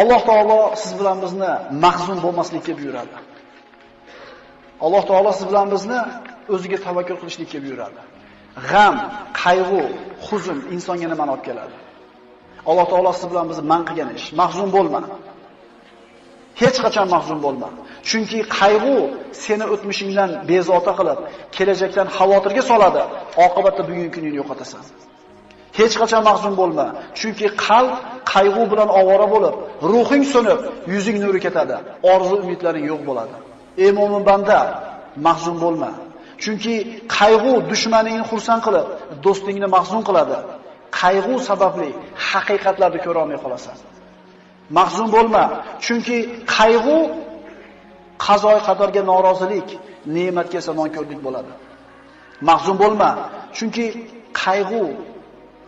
Alloh taolo siz bilan bizni mahzun bo'lmaslikka buyuradi. Alloh taolo siz bilan bizni o'ziga tavakkul qilishlikka buyuradi. G'am, qayg'u, huzn insonga nimani olib keladi? Alloh taolo siz bilan bizni man qilgan ish. Mahzun bo'lma. Hech qachon mahzun bo'lma. Chunki qayg'u seni o'tmishingdan bezovta qilib, kelajakdan xavotirga soladi. Oqibatda bugungi kuningni yo'qotasan. Hech qachon mahzun bo'lma. Chunki qalb qayg'u bilan ovora bo'lib, ruhing so'nib, yuzing nuri ketadi. Orzu umidlaring yo'q bo'ladi. Ey mo'min banda, mahzun bo'lma. Chunki qayg'u dushmaningni xursand qilib, do'stingni mahzun qiladi. Qayg'u sababli haqiqatlarni ko'ra olmay qolasan. Mahzun bo'lma, chunki qayg'u qazoy qadorga norozilik, ne'matga esa nonko'rlik bo'ladi. Mahzun bo'lma, chunki qayg'u,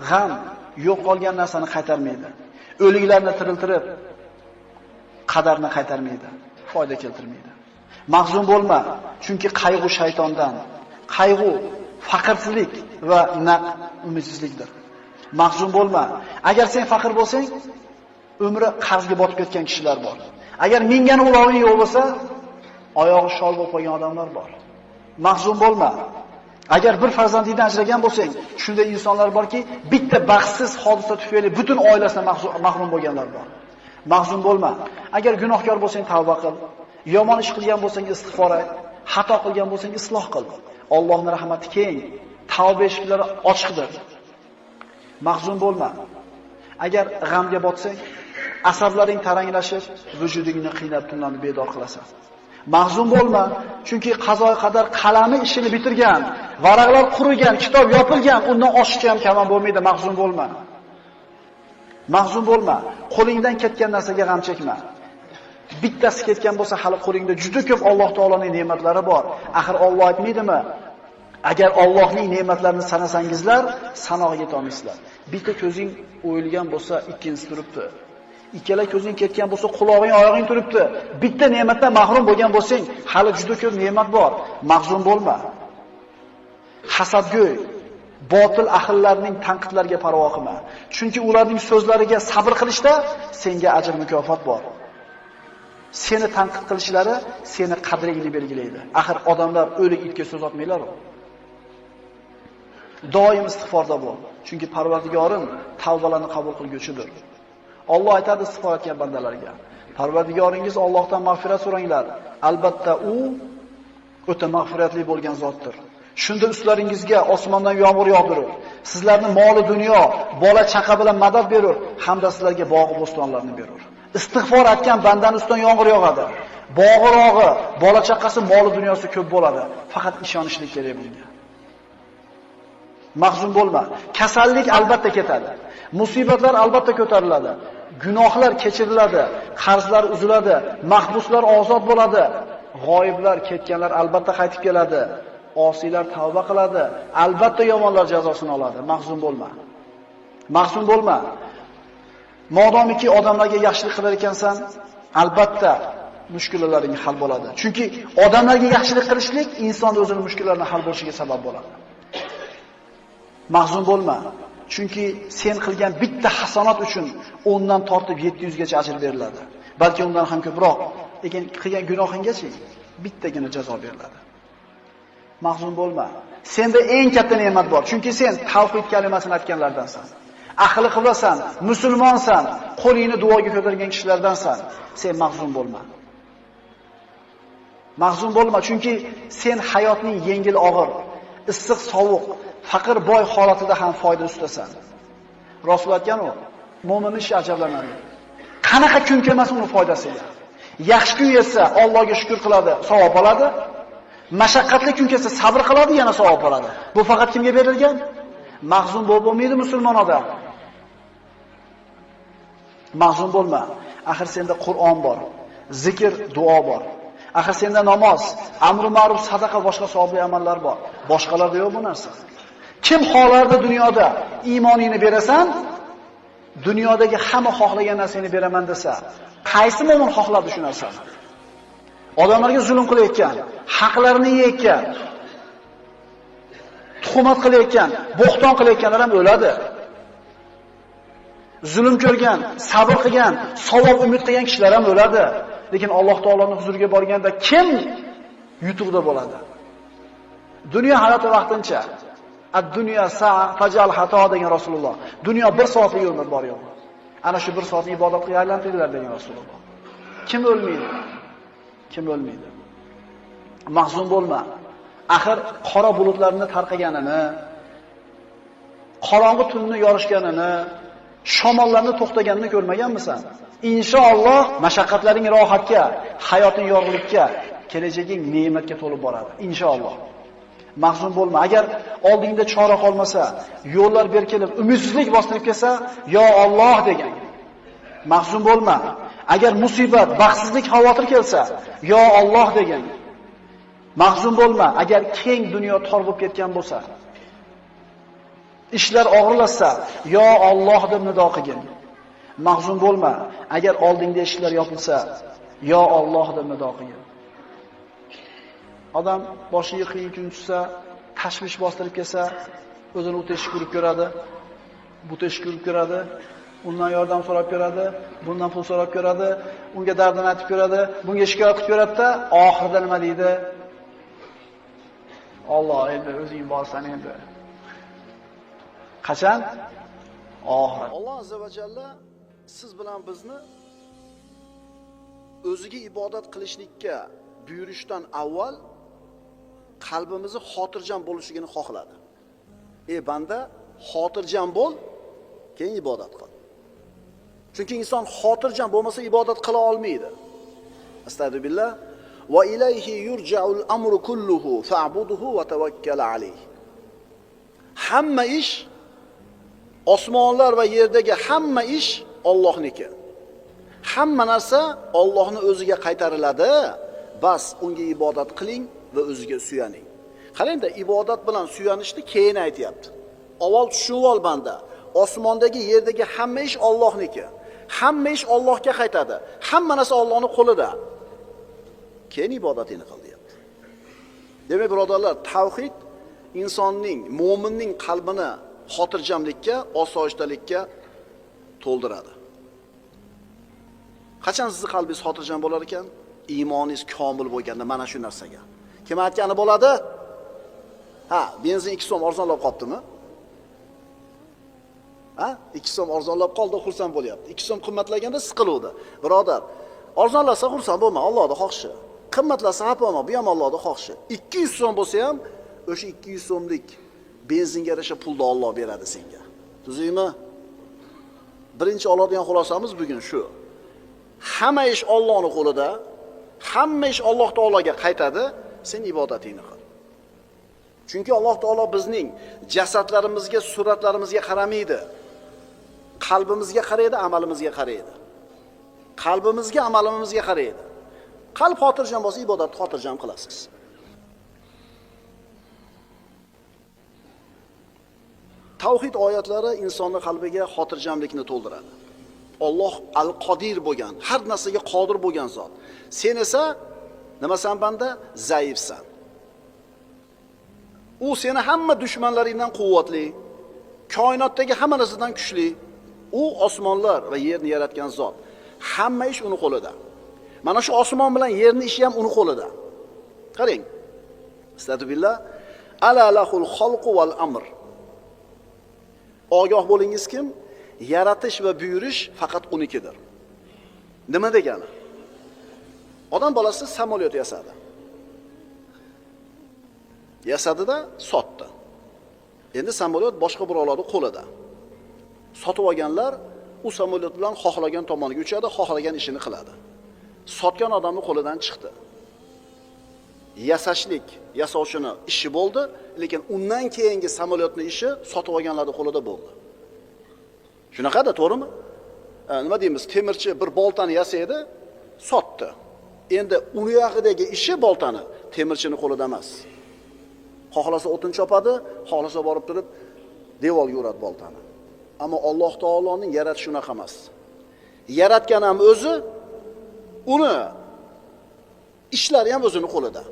g'am yo'q qolgan narsani qaytarmaydi. O'liklarni tiriltirib, qadarni qaytarmaydi, foyda keltirmaydi. Mahzun bo'lma, chunki qayg'u shaytondan. Qayg'u faqrsizlik va umidsizlikdir. Mahzun bo'lma. Agar sen faqir bo'lsang, umri qarzga botib ketgan kishilar bor. Agar mingani uloving yo'q bo'lsa, oyog'i shol bo'lib qolgan odamlar bor. Mahzun bo'lma. Agar bir farzandingdan ajragan bo'lsang, shunday insonlar borki, bitta baxtsiz hodisa tufayli butun oilasidan mahrum bo'lganlar bor. Mahzun bo'lma. Agar gunohkor bo'lsang, tavba qil. Yomon ish qilgan bo'lsang, istig'for et. Xato qilgan bo'lsang, isloh qil. Allohning rahmati keng, tavba eshiklari ochiqdir. Mahzun bo'lma. Agar g'amga botsang, asablaring taranglashib, vujudingni qiynab tunlanib bedor qilasan. Mahzun bo'lma, chunki qazo qadar qalami ishini bitirgan, varaqlar qurigan, kitob yopilgan, undan oshiqcha ham kamon bo'lmaydi. Mahzun bo'lma. Mahzun bo'lma. Qo'lingdan ketgan narsaga g'am chekma. Bittasi ketgan bo'lsa, hali qo'lingda juda ko'p Alloh taoloning ne'matlari bor. Axir Alloh aytmaydimi? Agar Allohning ne'matlarini sanasangizlar, sanoqqa yeta olmaysizlar. Bitta ko'zing o'yilgan bo'lsa, ikkinchisi turibdi. Ikkala ko'zing ketgan bo'lsa, quloqing, oyog'ing turibdi. Bitta ne'matdan mahrum bo'lgan bo'lsang, hali juda ko'p ne'mat bor. Mahzun bo'lma. Hasadgo'y, botil ahillarning tanqidlariga parvo qilma. Chunki ularning so'zlariga sabr qilishda senga ajr mukofot bor. Seni tanqid qilishlari seni qadringni belgilaydi. Axir odamlar o'lik itga so'z otmaylar-ku. Doim istig'forda bo'l. Chunki Parvardigorim tavbalarni qabul qilguvchidir. Alloh aytadi istig'for etgan bandalarga: Parvardigoringiz Allohdan mag'firat so'ranglar. Albatta u o'ta mag'firatli bo'lgan zotdir. Shunda ustlaringizga osmondan yomg'ir yog'dirur. Sizlarni moli dunyo, bola chaqa bilan madad berur, hamda sizlarga bog' bo'stonlarni berur. Istig'for etgan bandaning ustidan yomg'ir yog'adi. Bog'irog'i, bola chaqasi, moli dunyosi ko'p bo'ladi. Faqat ishonishlik kerak bunga. Mahzun bo'lma. Kasallik albatta ketadi. Musibatlar albatta ko'tariladi. Gunohlar kechiriladi, qarzlar uziladi, mahbuslar ozod bo'ladi. G'oyiblar, ketganlar albatta qaytib keladi. Osiylar tavba qiladi. Albatta yomonlar jazosini oladi. Mahzun bo'lma. Mahzun bo'lma. Modomiki odamlarga yaxshilik qilar ekansan, albatta mushkullalaring hal bo'ladi. Chunki odamlarga yaxshilik qilishlik inson o'zining mushkullalarini hal bo'lishiga sabab bo'ladi. Mahzun bo'lma. Chunki sen qilgan bitta hasanat uchun 10 dan tortib 700 gacha ajr beriladi. Balki undan ham ko'proq. Lekin qilgan gunohinggacha bittagina jazo beriladi. Mahzun bo'lma. Senda eng katta ne'mat bor. Chunki sen tavhid kalimasini aytganlardansan. Ahli qiblasan, musulmonsan, qo'lingni duoga ko'targan kishilardansan. Sen mahzun bo'lma. Mahzun bo'lma, chunki sen hayotning yengil og'ir, issiq sovuq, faqir boy holatida ham foyda ustasan. Rasul aytgan-ku, mo'minning ishi ajablanadi. Qanaqa kun kelmasa uni foydasiga. Yaxshi kun yetsa Allohga shukr qiladi, savob oladi. Mashaqqatli kun kelsa sabr qiladi, yana savob oladi. Bu faqat kimga berilgan? Mahzun bo'lmaydi musulmon odam. Mahzun bo'lma. Axir senda Qur'on bor, zikr, duo bor. Axir senda namoz, amr ma'ruf, sadaqa, boshqa savobli amallar bor. Boshqalarda yo'q bu narsa. Kim xohlardi dunyoda iymoningni berasan, dunyodagi hamma xohlagan narsani beraman desa, qaysi mo'min xohlardi shu narsani? Odamlarga zulm qilayotgan, haqlarini yeyotgan, tuhmat qilayotgan, bo'xton qilayotganlar ham o'ladi. zulm ko'rgan, sabr qilgan, savob umid qilgan kishilar ham o'ladi. Lekin Alloh taoloning huzuriga borganda kim yutuqda bo'ladi? Dunyo hayoti vaqtincha. Ad-dunyo sa'a fajal xato degan Rasululloh. Dunyo 1 soatlik umr bor yo'q. Ana shu 1 soatni ibodatga aylantirdilar degan Rasululloh. Kim o'lmaydi? Kim o'lmaydi? Mahzun bo'lma. Axir qora bulutlarni tarqaganini, qorong'i tunni yorishganini, shamollarni to'xtaganini ko'rmaganmisan? Inshaalloh mashaqqatlaring rohatga, hayoting yorug'likka, kelajaging ne'matga to'lib boradi. Inshaalloh. Mahzun bo'lma. Agar oldingda chora qolmasa, yo'llar berkilib, umidsizlik bostirib kelsa, yo Alloh degan. Mahzun bo'lma. Agar musibat, baxtsizlik, xavotir kelsa, yo Alloh degan. Mahzun bo'lma. Agar keng dunyo tor bo'lib ketgan bo'lsa, ishlar og'irlashsa, yo Alloh deb nido qilgin. Mahzun bo'lma. Agar oldingda eshiklar yopilsa, yo Alloh deb nido qilgin. Odam boshiga qiyin kun tushsa, tashvish bostirib kelsa, o'zini u teshik urib ko'radi, bu teshik urib ko'radi, undan yordam so'rab ko'radi, bundan pul so'rab ko'radi, unga dardini aytib ko'radi, bunga shikoyat qilib ko'radi-da, oxirida nima deydi? Alloh endi o'zing borsan endi. Qachon? Oxir. Alloh azza va jalla siz bilan bizni o'ziga ibodat qilishlikka buyurishdan avval qalbimizni xotirjam bo'lishligini xohladi. Ey banda, xotirjam bo'l, keyin ibodat qil. Chunki inson xotirjam bo'lmasa ibodat qila olmaydi. Astagfirullah. Va ilayhi yurja'ul amru kulluhu fa'budhu va tawakkal alayh. Hamma ish, osmonlar va yerdagi hamma ish Allohniki. Hamma narsa Allohning o'ziga qaytariladi. Bas unga ibodat qiling va o'ziga suyaning. Qarangda, ibodat bilan suyanishni keyin aytayapti. Avval tushunib ol banda, osmondagi, yerdagi hamma ish Allohniki. Hamma ish Allohga qaytadi. Hamma narsa Allohning qo'lida. Keyin ibodatingni qil deyapti. Demak, birodarlar, tavhid insonning, mo'minning qalbini xotirjamlikka, osoyishtalikka to'ldiradi. Qachon sizning qalbingiz xotirjam bo'lar ekan? Iymoningiz komil bo'lganda mana shu narsaga. Kim aytgani bo'ladi? Ha, benzin 2 so'm arzonlab qolibdimi? Ha, 2 so'm arzonlab qoldi, xursand bo'lyapti. 2 so'm qimmatlaganda siqiluvdi. Birodar, arzonlasa xursand bo'lma, Allohning xohishi. Qimmatlasa xafa bo'lma, bu ham Allohning xohishi. 200 so'm bo'lsa ham o'sha 200 so'mlik benzinga yarasha pulni Alloh beradi senga. Tuzingmi? Birinchi oladigan xulosamiz bugun shu. Hamma ish Allohning qo'lida, hamma ish Alloh taologa qaytadi, sen ibodatingni qil. Chunki Alloh taolo bizning jasadlarimizga, suratlarimizga qaramaydi. Qalbimizga qaraydi, amalimizga qaraydi. Qalbimizga, amalimizga qaraydi. Qalb xotirjam bo'lsa, ibodatni xotirjam qilasiz. Tavhid oyatlari insonning qalbiga xotirjamlikni to'ldiradi. Alloh al-Qodir bo'lgan, har narsaga qodir bo'lgan zot. Sen esa nimasan banda? Zaifsan. U seni hamma dushmanlaringdan quvvatli, koinotdagi hamma narsadan kuchli. U osmonlar va yerni yaratgan zot. Hamma ish uni qo'lida. Mana shu osmon bilan yerni ishi ham uni qo'lida. Qarang. Astagfirullah. Ala lahul xalqu val amr. Ogoh bo'lingiz kim? Yaratish va buyurish faqat unikidir. Nima degani? Odam bolasi samolyot yasadi. Yasadida sotdi. Endi samolyot boshqa birovlarning qo'lida. Sotib olganlar u samolyot bilan xohlagan tomoniga uchadi, xohlagan ishini qiladi. Sotgan odamning qo'lidan chiqdi. Yasashlik, yasovchini ishi bo'ldi, lekin undan keyingi samolyotning ishi sotib olganlarning qo'lida bo'ldi. Shunaqada, to'g'rimi? Nima deymiz? Temirchi bir boltani yasaydi, sotdi. Endi uni yoqidagi ishi boltani temirchining qo'lida emas. Xohlasa o'tin chopadi, xohlasa borib turib devorga uradi boltani. Ammo Alloh taoloning yaratishi shunaqa emas. Yaratgan ham o'zi, uni ishlari ham o'zining qo'lida.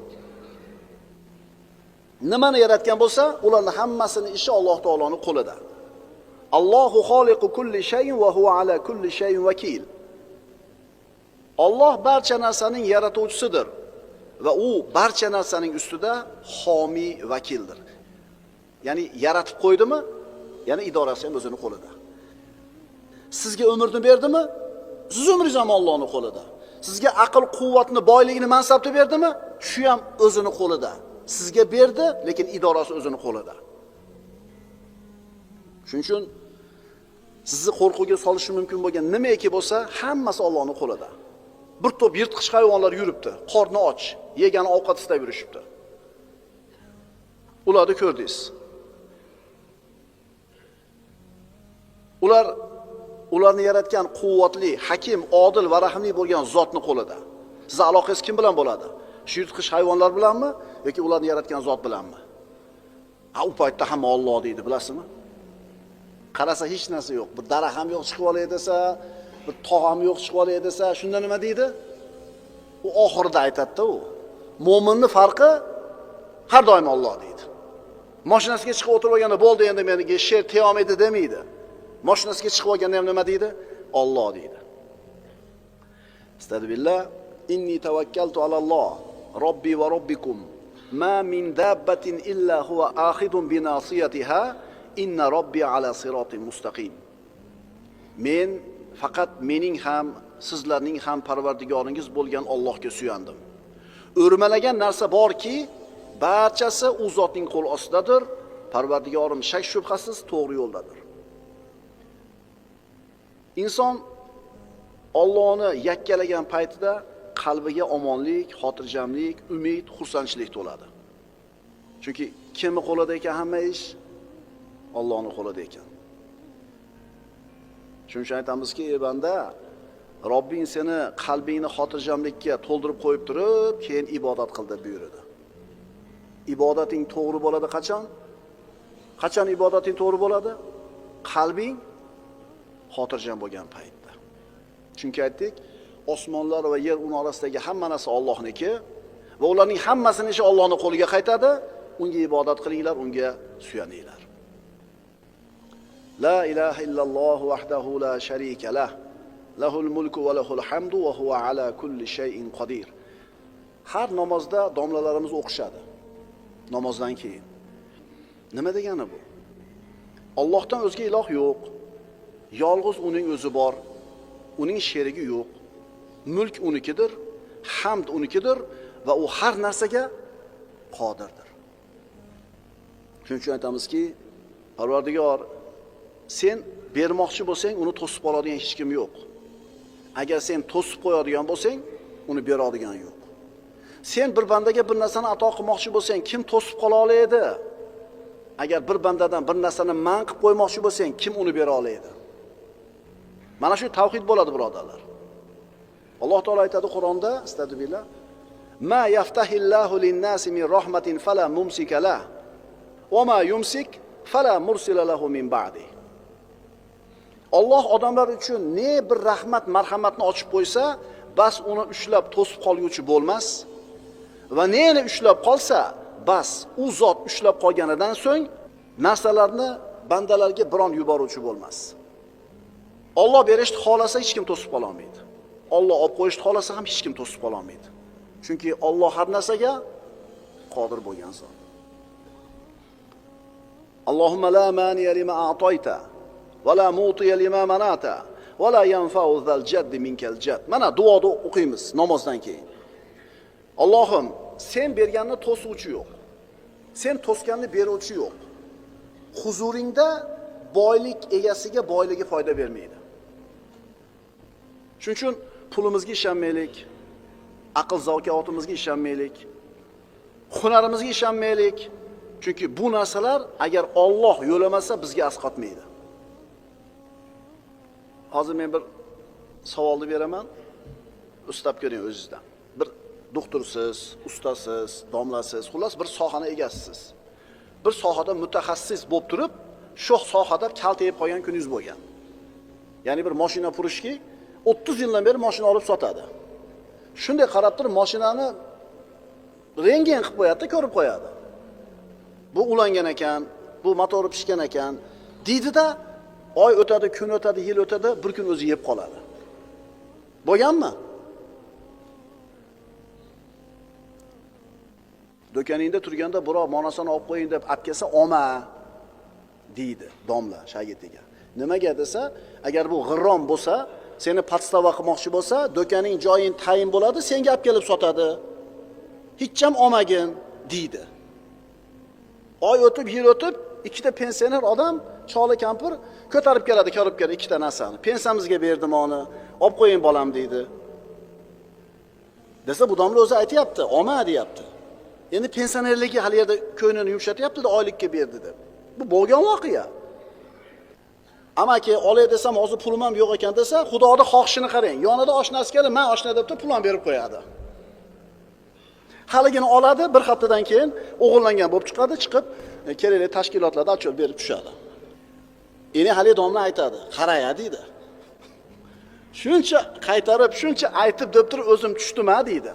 Nimani yaratgan bo'lsa, ularning hammasini ishi Alloh taoloning qo'lida. Allohu xoliqu kulli shay'in va huwa ala kulli shay'in vakil. Alloh barcha narsaning yaratuvchisidir va u barcha narsaning ustida homiy vakildir. Ya'ni yaratib qo'ydimi? Ya'ni idorasi ham o'zining qo'lida. Sizga umrni berdimi? Siz umringiz ham Allohning qo'lida. Sizga aql, quvvatni, boyligini, mansabni berdimi? Shu ham o'zining qo'lida. Sizga berdi, lekin idorasi o'zining qo'lida. Shuning uchun sizni qo'rquvga solishi mumkin bo'lgan nimaiki bo'lsa, hammasi Allohning qo'lida. Bir to'p yirtqich hayvonlar yuribdi, qorni och, yegan ovqat istab yurishibdi. Ularni ko'rdingiz. Ularni yaratgan quvvatli, hakim, odil va rahimli bo'lgan zotning qo'lida. Siz aloqangiz kim bilan bo'ladi? Shu yirtqich hayvonlar bilanmi yoki ularni yaratgan zot bilanmi? U paytda hamma Alloh deydi, bilasizmi? Qarasa hech narsa yo'q. Bir daraxt ham yo'q chiqib olay desa, bir tog' ham yo'q chiqib olay desa, shunda nima deydi? U oxirida aytadi-da u. Mo'minning farqi har doim Alloh deydi. Mashinasiga chiqib o'tirib olganda bo'ldi, endi menga sher teyolmaydi demaydi. Mashinasiga chiqib olganda ham nima deydi? Alloh deydi. Astagfirullah, inni tawakkaltu alalloh, robbi va robbikum. Ma min dabbatin illa huwa akhidun bi nasiyatiha, inna robbi ala siratin mustaqim. Men faqat mening ham, sizlarning ham Parvardigoringiz bo'lgan Allohga suyandim. O'rmalagan narsa borki, barchasi u zotning qo'l ostidadir. Parvardigorim shak shubhasiz to'g'ri yo'ldadir. Inson Allohni yakkalagan paytida qalbiga omonlik, xotirjamlik, umid, xursandchilik to'ladi. Chunki kimning qo'lida ekan hamma ish? Allohning qo'lida ekan. Shuning uchun aytamizki, ey banda, Robbing seni qalbingni xotirjamlikka to'ldirib qo'yib turib, keyin ibodat qil deb buyuradi. Ibodating to'g'ri bo'ladi qachon? Qachon ibodating to'g'ri bo'ladi? Qalbing xotirjam bo'lgan paytda. Chunki aytdik, osmonlar va yer uning orasidagi hamma narsa Allohniki va ularning hammasini ishi Allohning qo'liga qaytadi. Unga ibodat qilinglar, unga suyaninglar. La ilaha illalloh vahdahu la sharika lah. Lahul mulku va lahul hamdu va huwa ala kulli shay'in qodir. Har namozda domlalarimiz o'qishadi. Namozdan keyin. Nima degani bu? Allohdan o'zga iloh yo'q. Yolg'iz uning o'zi bor. Uning sherigi yo'q. Mulk unikidir, hamd unikidir va u har narsaga qodirdir. Shuning uchun aytamizki, Parvardigor, sen bermoqchi bo'lsang, uni to'sib oladigan hech kim yo'q. Agar sen to'sib qo'yadigan bo'lsang, uni beradigan yo'q. Sen bir bandaga bir narsani ato qilmoqchi bo'lsang, kim to'sib qola oladi? Agar bir bandadan bir narsani man qilib qo'ymoqchi bo'lsang, kim uni bera oladi? Mana shu tavhid bo'ladi, birodarlar. Alloh taolo aytadi Qur'onda, astagfirullah, ma yaftahillahu lin-nasi min rahmatin fala mumsika lah va ma yumsik fala mursila lahu min ba'di. Alloh odamlar uchun ne bir rahmat, marhamatni ochib qo'ysa, bas uni ushlab to'sib qolguvchi bo'lmas va neni ushlab qolsa, bas u zot ushlab qolganidan so'ng narsalarni bandalarga biron yuboruvchi bo'lmas. Alloh berishni xolasa hech kim to'sib qola olmaydi. Alloh olib qo'yishni xolasa ham hech kim to'sib qola olmaydi. Chunki Alloh har narsaga qodir bo'lgan zot. Allohumma la maniya lima a'tayta va la mu'tiya lima manata va la yanfa'u zal jaddi minkal jadd. Mana duoda o'qiymiz namozdan keyin. Allohim, sen berganni to'suvchi yo'q. Sen to'sganni beruvchi yo'q. Huzuringda boylik egasiga boyligi foyda bermaydi. Shuning uchun pulimizga ishonmaylik, aql zavokatimizga ishonmaylik, hunarimizga ishonmaylik. Chunki bu narsalar agar Alloh yo'lamasa bizga asqotmaydi. Hozir men bir savolni beraman. Ustab ko'ring o'zingizdan. Bir doktorsiz, ustasiz, domlasiz, xullas bir sohani egasisiz. Bir sohada mutaxassis bo'lib turib, shu sohada kaltayib qolgan kuningiz bo'lgan. Ya'ni bir mashina purishki 30 yildan beri mashina olib sotadi. Shunday qarab turib mashinani rentgen qilib qo'yadi, ko'rib qo'yadi. Bu ulangan ekan, bu motori pishgan ekan, deydi-da, Oy o'tadi, kun o'tadi, yil o'tadi, bir kun o'zi yeb qoladi. Bo'lganmi? Do'koningda turganda birov monasini olib qo'ying deb olib kelsa, "Oma" deydi domla shagirdiga. Nimaga desa, agar bu g'irrom bo'lsa, seni podstava qilmoqchi bo'lsa, do'koning joying tayin bo'ladi, senga olib kelib sotadi. Hech ham olmagin deydi. Oy o'tib, yil o'tib, ikkita pensioner odam, choli kampir ko'tarib keladi, ikkita narsani. Pensiyamizga berdim uni, olib qo'ying bolam deydi. Desa, bu domla o'zi aytayapti, olma deyapti. Endi pensionerligi hali yerda ko'nglini yumshatyapti-da, oylikka berdi deb. Bu bo'lgan voqea. Amaki, olay desam, hozir pulim ham yo'q ekan desa, Xudoning xohishini qarang. Yonida oshnasi kelib, "Men oshna" deb pul ham berib qo'yadi. Haligini oladi, bir haftadan keyin o'g'illangan bo'lib chiqadi, chiqib kerakli tashkilotlarda otchoq berib tushadi. Endi hali domla aytadi, "Qaraya" deydi. Shuncha qaytarib, shuncha aytib deb turib o'zim tushdim-a deydi.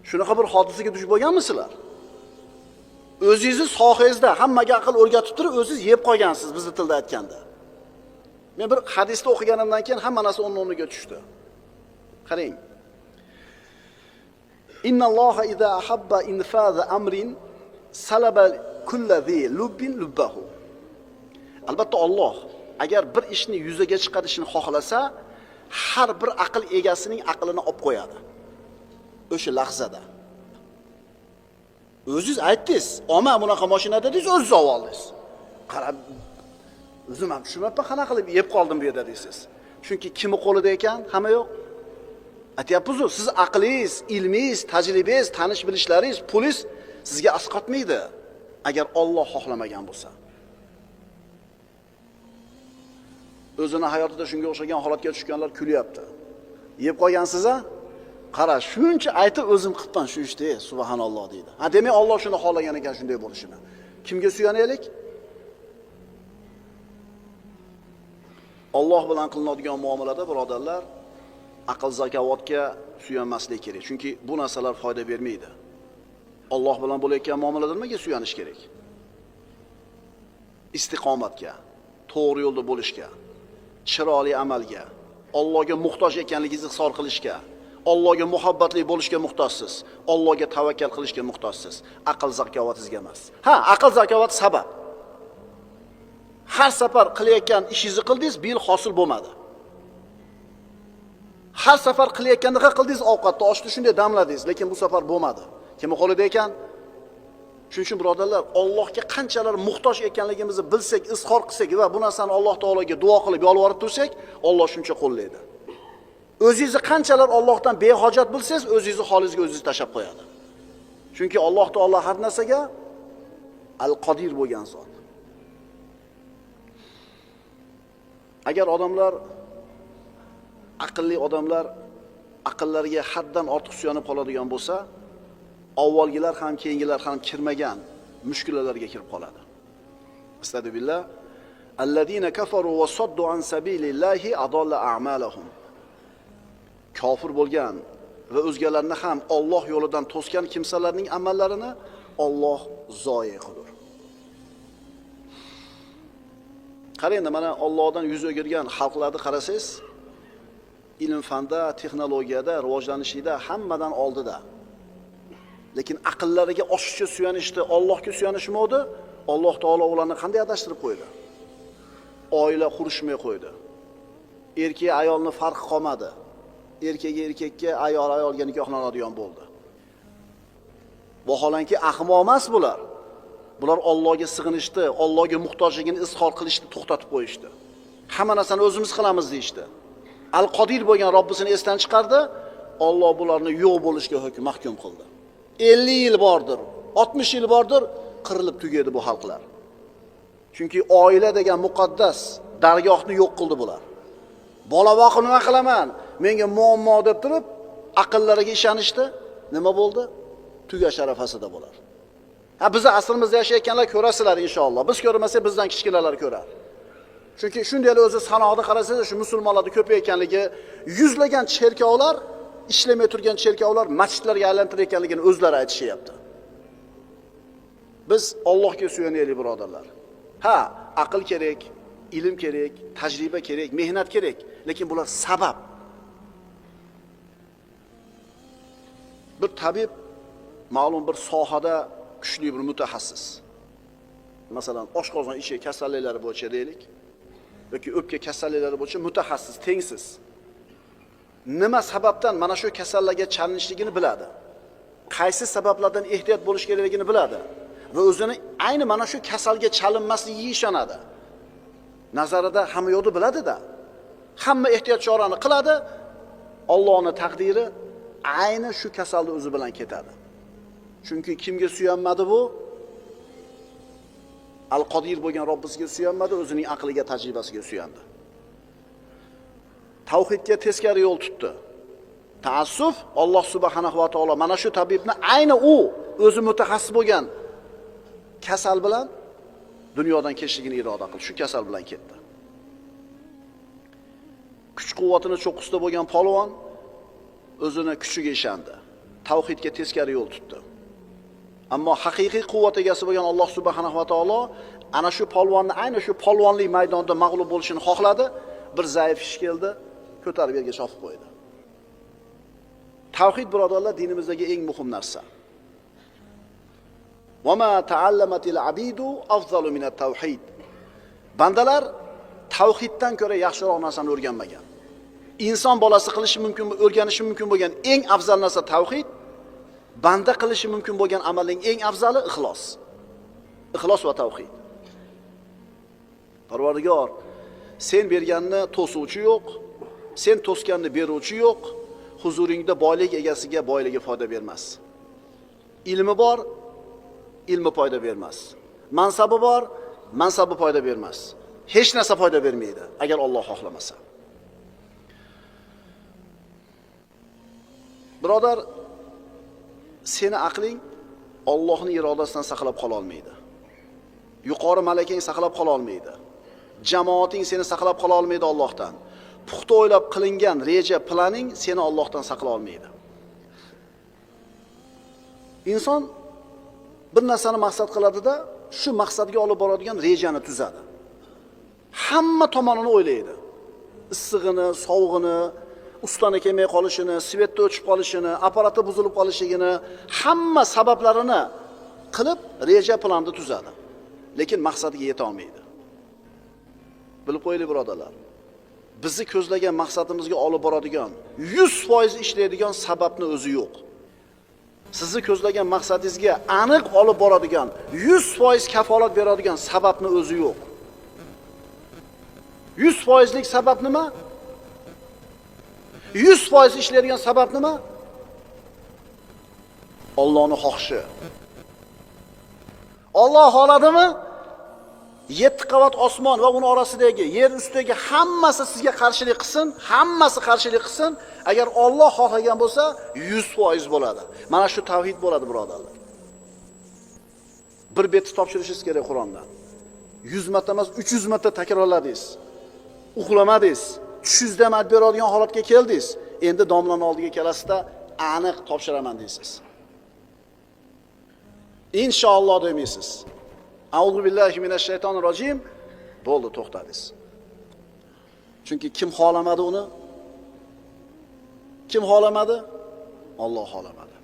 Shunaqa bir hodisaga duch bo'lganmisizlar? O'zingizni sohangizda hammaga aql o'rgatib turib, o'zingiz yeb qolgansiz, bizning tilda aytganda. Men bir hadisda o'qiganimdan keyin hamma narsa o'rniga tushdi. Qarang. Innalloha idza ahabba infaza amrin salaba kullazi lubbin lubbahu. Albatta Alloh agar bir ishni yuzaga chiqarishni xohlasa, har bir aql egasining aqlini olib qo'yadi. O'sha lahzada. O'zingiz aytdingiz, "Oma bunaqa mashina" dedingiz, o'zingiz olib oldingiz. Qarab, o'zim ham tushunmayapman, qanaqa qilib yeb qoldim bu yerda deysiz. Chunki kimi qo'lida ekan, hamma yo'q. Aytyapmiz-ku, siz aqlingiz, ilmingiz, tajribangiz, tanish bilishlaringiz, pulingiz sizga asqotmaydi, agar Alloh xohlamagan bo'lsa. O'zini hayotida shunga o'xshagan holatga tushganlar kulyapti. Yeb qolgansiz-a? Qara, shuncha aytib o'zim qilibman shu ishni, subhanalloh deydi. Ha, demak Alloh shuni xohlagan ekan shunday bo'lishini. Kimga suyanaylik? Alloh bilan qilinadigan muomalada, birodarlar, aql zakovat-ga suyanmaslik kerak. Chunki bu narsalar foyda bermaydi. Alloh bilan bo'layotgan muomalada nimaga suyanish kerak? Istiqomatga, to'g'ri yo'lda bo'lishga, chiroyli amalga, Allohga muhtoj ekanligingizni izhor qilishga, Allohga muhabbatli bo'lishga muhtojsiz, Allohga tavakkal qilishga muhtojsiz. Aql zakovatingizga emas. Ha, aql zakovat sabab. Har safar qilayotgan ishingizni qildingiz, bil hosil bo'lmadi. Har safar qilayotganda qildingiz, ovqatni oshni shunday damladingiz, lekin bu safar bo'lmadi. Kimning qo'lida ekan? Shuning uchun birodarlar, Allohga qanchalar muhtoj ekanligimizni bilsak, izhor qilsak va bu narsani Alloh taologa duo qilib yolvorib tursak, Alloh shuncha qo'llaydi. O'zingizni qanchalar Allohdan behojat bilsangiz, o'zingizni holingizga o'zingiz tashab qo'yadi. Chunki Alloh taolo har narsaga al-Qodir bo'lgan zot. Agar odamlar, aqlli odamlar aqllariga haddan ortiq suyanib qoladigan bo'lsa, avvalgilar ham keyingilar ham kirmagan mushkulalarga kirib qoladi. Astagfirullah. Allazina kafaru va saddu an sabilillahi adalla a'malahum. Kofir bo'lgan va o'zgalarni ham Alloh yo'lidan to'sgan kimsalarning amallarini Alloh zoya qilur. Qarang, mana Allohdan yuz o'girgan xalqlarni qarasangiz, ilm fanda, texnologiyada, rivojlanishida hammadan oldida. Lekin aqllariga oshiqcha suyanishdi, Allohga suyanishmadi, Alloh taolo ularni qanday adashtirib qo'ydi? Oila qurishmay qo'ydi. Erkak ayolni farqi qolmadi. Erkakga erkakka, ayol ayolga nikohlanadigan bo'ldi. Vaholanki ahmoq emas bular. Bular Allohga sig'inishdi, Allohga muhtojligini izhor qilishni to'xtatib qo'yishdi. Hamma narsani o'zimiz qilamiz deyshti. Al-Qodir bo'lgan Robbisini esdan chiqardi, Alloh bularni yo'q bo'lishga mahkum qildi. 50 yil bordir, 60 yil bordir qirilib tugadi bu xalqlar. Chunki oila degan muqaddas dargohni yo'q qildi bular. Bola boqib nima qilaman? Menga muammo deb turib, aqllariga ishonishdi. Nima bo'ldi? Tugash arafasida bo'lar. Ha, biz asrimizda yashayotganlar ko'rasizlar inshaalloh. Biz ko'rmasak bizdan kichkinalar ko'rar. Chunki shundaylar o'zi sanoqda qarasangiz, shu musulmonlarning ko'payganligi, yuzlagan cherkovlar, ishlamay turgan cherkovlar masjidlarga aylantirayotganligini o'zlari aytishyapti. Biz Allohga suyanaylik, birodarlar. Ha, aql kerak, ilm kerak, tajriba kerak, mehnat kerak, lekin bular sabab. Bir tabib ma'lum bir sohada kuchli bir mutaxassis. Masalan, oshqozon ichi kasalliklari bo'yicha deylik yoki o'pka kasalliklari bo'yicha mutaxassis, tengsiz. Nima sababdan mana shu kasallarga chalinishligini biladi. Qaysi sabablardan ehtiyot bo'lish kerakligini biladi va o'zini ayni mana shu kasalga chalinmasligiga ishonadi. Nazarida hamma yo'lni biladi-da. Hamma ehtiyot chorani qiladi. Allohning taqdiri ayni shu kasalni o'zi bilan ketadi. Chunki kimga suyanmadi bu? Al-Qodir bo'lgan Robbisiga suyanmadi, o'zining aqliga, tajribasiga suyandi. Tavhidga teskari yo'l tutdi. Taassuf, Alloh subhanahu va taolo mana shu tabibni ayni u o'zi mutaxassis bo'lgan kasal bilan dunyodan ketishligini iroda qildi. Shu kasal bilan ketdi. Kuch-quvvatini cho'qqisida bo'lgan polvon o'zini kuchiga ishondi. Tavhidga teskari yo'l tutdi. Ammo haqiqiy quvvat egasi bo'lgan Alloh subhanahu va taolo ana shu polvonni ayni shu polvonlik maydonida mag'lub bo'lishini xohladi. Bir zaif ish keldi, ko'tarib yerga chopib qo'ydi. Tavhid birodarlar dinimizdagi eng muhim narsa. Va ma ta'allamatil abidu afzalu min at-tauhid. Bandalar tavhiddan ko'ra yaxshiroq narsani o'rganmagan. Inson bolasi qilishi mumkin, o'rganishi mumkin bo'lgan eng afzal narsa tavhid. Banda qilishi mumkin bo'lgan amalning eng afzali ixlos. Ixlos va tavhid. Parvardigor, sen berganni to'suvchi yo'q, sen to'sganni beruvchi yo'q. Huzuringda boylik egasiga boyligi foyda bermas. Ilmi bor, ilmi foyda bermas. Mansabi bor, mansabi foyda bermas. Hech narsa foyda bermaydi agar Alloh xohlamasa. Birodar, seni aqling Allohning irodasidan saqlab qola olmaydi. Yuqori malakang saqlab qola olmaydi. Jamoating seni saqlab qola olmaydi Allohdan. Puxta o'ylab qilingan reja, planing seni Allohdan saqlay olmaydi. Inson bir narsani maqsad qiladida, shu maqsadga olib boradigan rejani tuzadi. Hamma tomonini o'ylaydi. Issig'ini, sovug'ini, ustani kelmay qolishini, svetda o'chib qolishini, apparati buzilib qolishligini, hamma sabablarini qilib reja planni tuzadi. Lekin maqsadiga yeta olmaydi. Bilib qo'yinglar birodarlar. Bizni ko'zlagan maqsadimizga olib boradigan 100% ishlaydigan sababni o'zi yo'q. Sizni ko'zlagan maqsadingizga aniq olib boradigan 100% kafolat beradigan sababni o'zi yo'q. 100%lik sabab nima? 100% ishlaydigan sabab nima? Allohning xohishi. Alloh xohladimi? 7 qavat osmon va uning orasidagi yer ustidagi hammasi sizga qarshilik qilsin, hammasi qarshilik qilsin. Agar Alloh xohlagan bo'lsa, 100% bo'ladi. Mana shu tavhid bo'ladi, birodarlar. Bir betni topshirishingiz kerak Qur'ondan. 100 marta emas, 300 marta takrorladingiz. Uxlamadingiz. Tushingizda amal beradigan holatga keldingiz. Endi domlaning oldiga kelasizda aniq topshiraman deysiz. Inshaalloh demaysiz. A'udhu billahi minash shaytonir rojim. Bo'ldi, to'xtadingiz. Chunki kim xohlamadi uni? Kim xohlamadi? Alloh xohlamadi.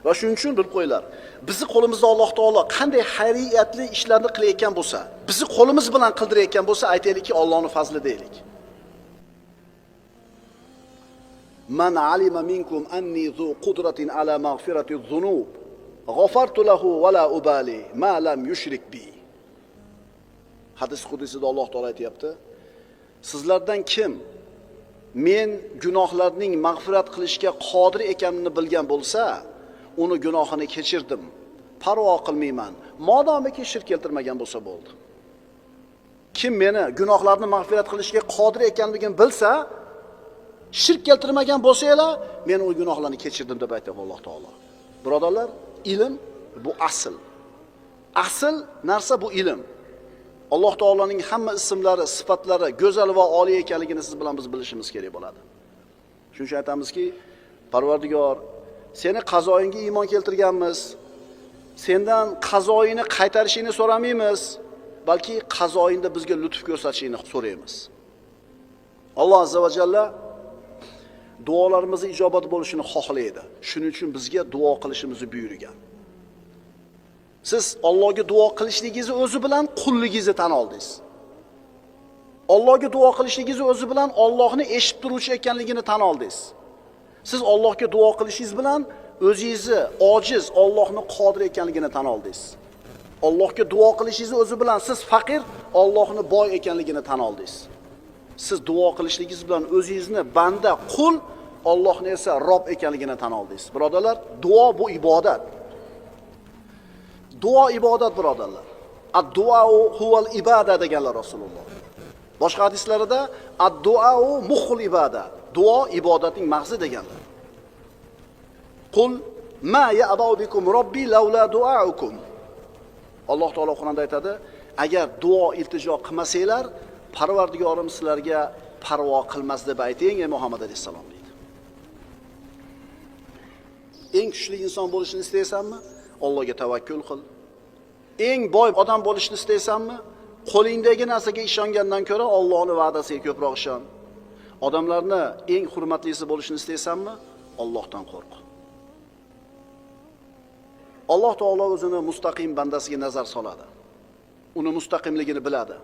Va shuning uchun bilib qo'yinglar. Bizi qo'limizda Alloh taolo qanday xayriyatli ishlarni qilayotgan bo'lsa, bizi qo'limiz bilan qildirayotgan bo'lsa, aytaylikki, Allohning fazli deylik. Man alima minkum anni zu qudratin ala maghfirati dhunub g'afartu lahu va la ubali ma lam yushrik bi. Hadis qudusida Alloh taolo aytayapti. Sizlardan kim men gunohlarning mag'firat qilishga qodir ekanini bilgan bo'lsa, uni gunohini kechirdim. Parvo qilmayman, modomiki shirk keltirmagan bo'lsa bo'ldi. Kim meni gunohlarni mag'firat qilishga qodir ekanligini bilsa, shirk keltirmagan bo'lsa-lar, men u gunohlarni kechirdim deb aytadi Alloh taolo. Birodarlar, ilm bu asl. Asl narsa bu ilm. Alloh taoloning hamma ismlari, sifatlari go'zal va oliy ekanligini siz bilan biz bilishimiz kerak bo'ladi. Shuning uchun aytamizki, Parvardigor, seni qazoyingga iymon keltirganmiz. Sendan qazoyini qaytarishingni so'ramaymiz. balki qazoyinda bizga lutf ko'rsatishini so'raymiz. Alloh azza va jalla duolarimizni ijobat bo'lishini xohlaydi. Shuning uchun bizga duo qilishimizni buyurgan. Siz Allohga duo qilishligingizni o'zi bilan qulligingizni tan oldingiz. Allohga duo qilishligingizni o'zi bilan Allohni eshitib turuvchi ekanligini tan oldingiz. Siz Allohga duo qilishingiz bilan o'zingizni ojiz, Allohning qodir ekanligini tan oldingiz. Allohga duo qilishingiz o'zi bilan siz faqir, Allohning boy ekanligini tan oldingiz. Siz duo qilishligingiz bilan o'zingizni banda, qul, Allohni esa Rob ekanligini tan oldingiz. Birodarlar, duo bu ibodat. Duo ibodat, birodarlar. Ad-duo huval ibada deganlar Rasululloh. Boshqa hadislarida ad-duo muhul ibada. Duo ibodatning mag'zi deganlar. Qul ma ya'ba'u bikum robbi laula duaukum. Alloh taolo Qur'onda aytadi, agar duo iltijo qilmasanglar, Parvardigorim sizlarga parvo qilmas deb ayting, ey Muhammad alayhisalom deydi. Eng kuchli inson bo'lishni istaysanmi? Allohga tavakkul qil. Eng boy odam bo'lishni istaysanmi? Qo'lingdagi narsaga ishongandan ko'ra Allohning va'dasiga ko'proq ishon. Odamlarni eng hurmatlisi bo'lishni istaysanmi? Allohdan qo'rq. Alloh taolo o'zini mustaqim bandasiga nazar soladi. Uni mustaqimligini biladi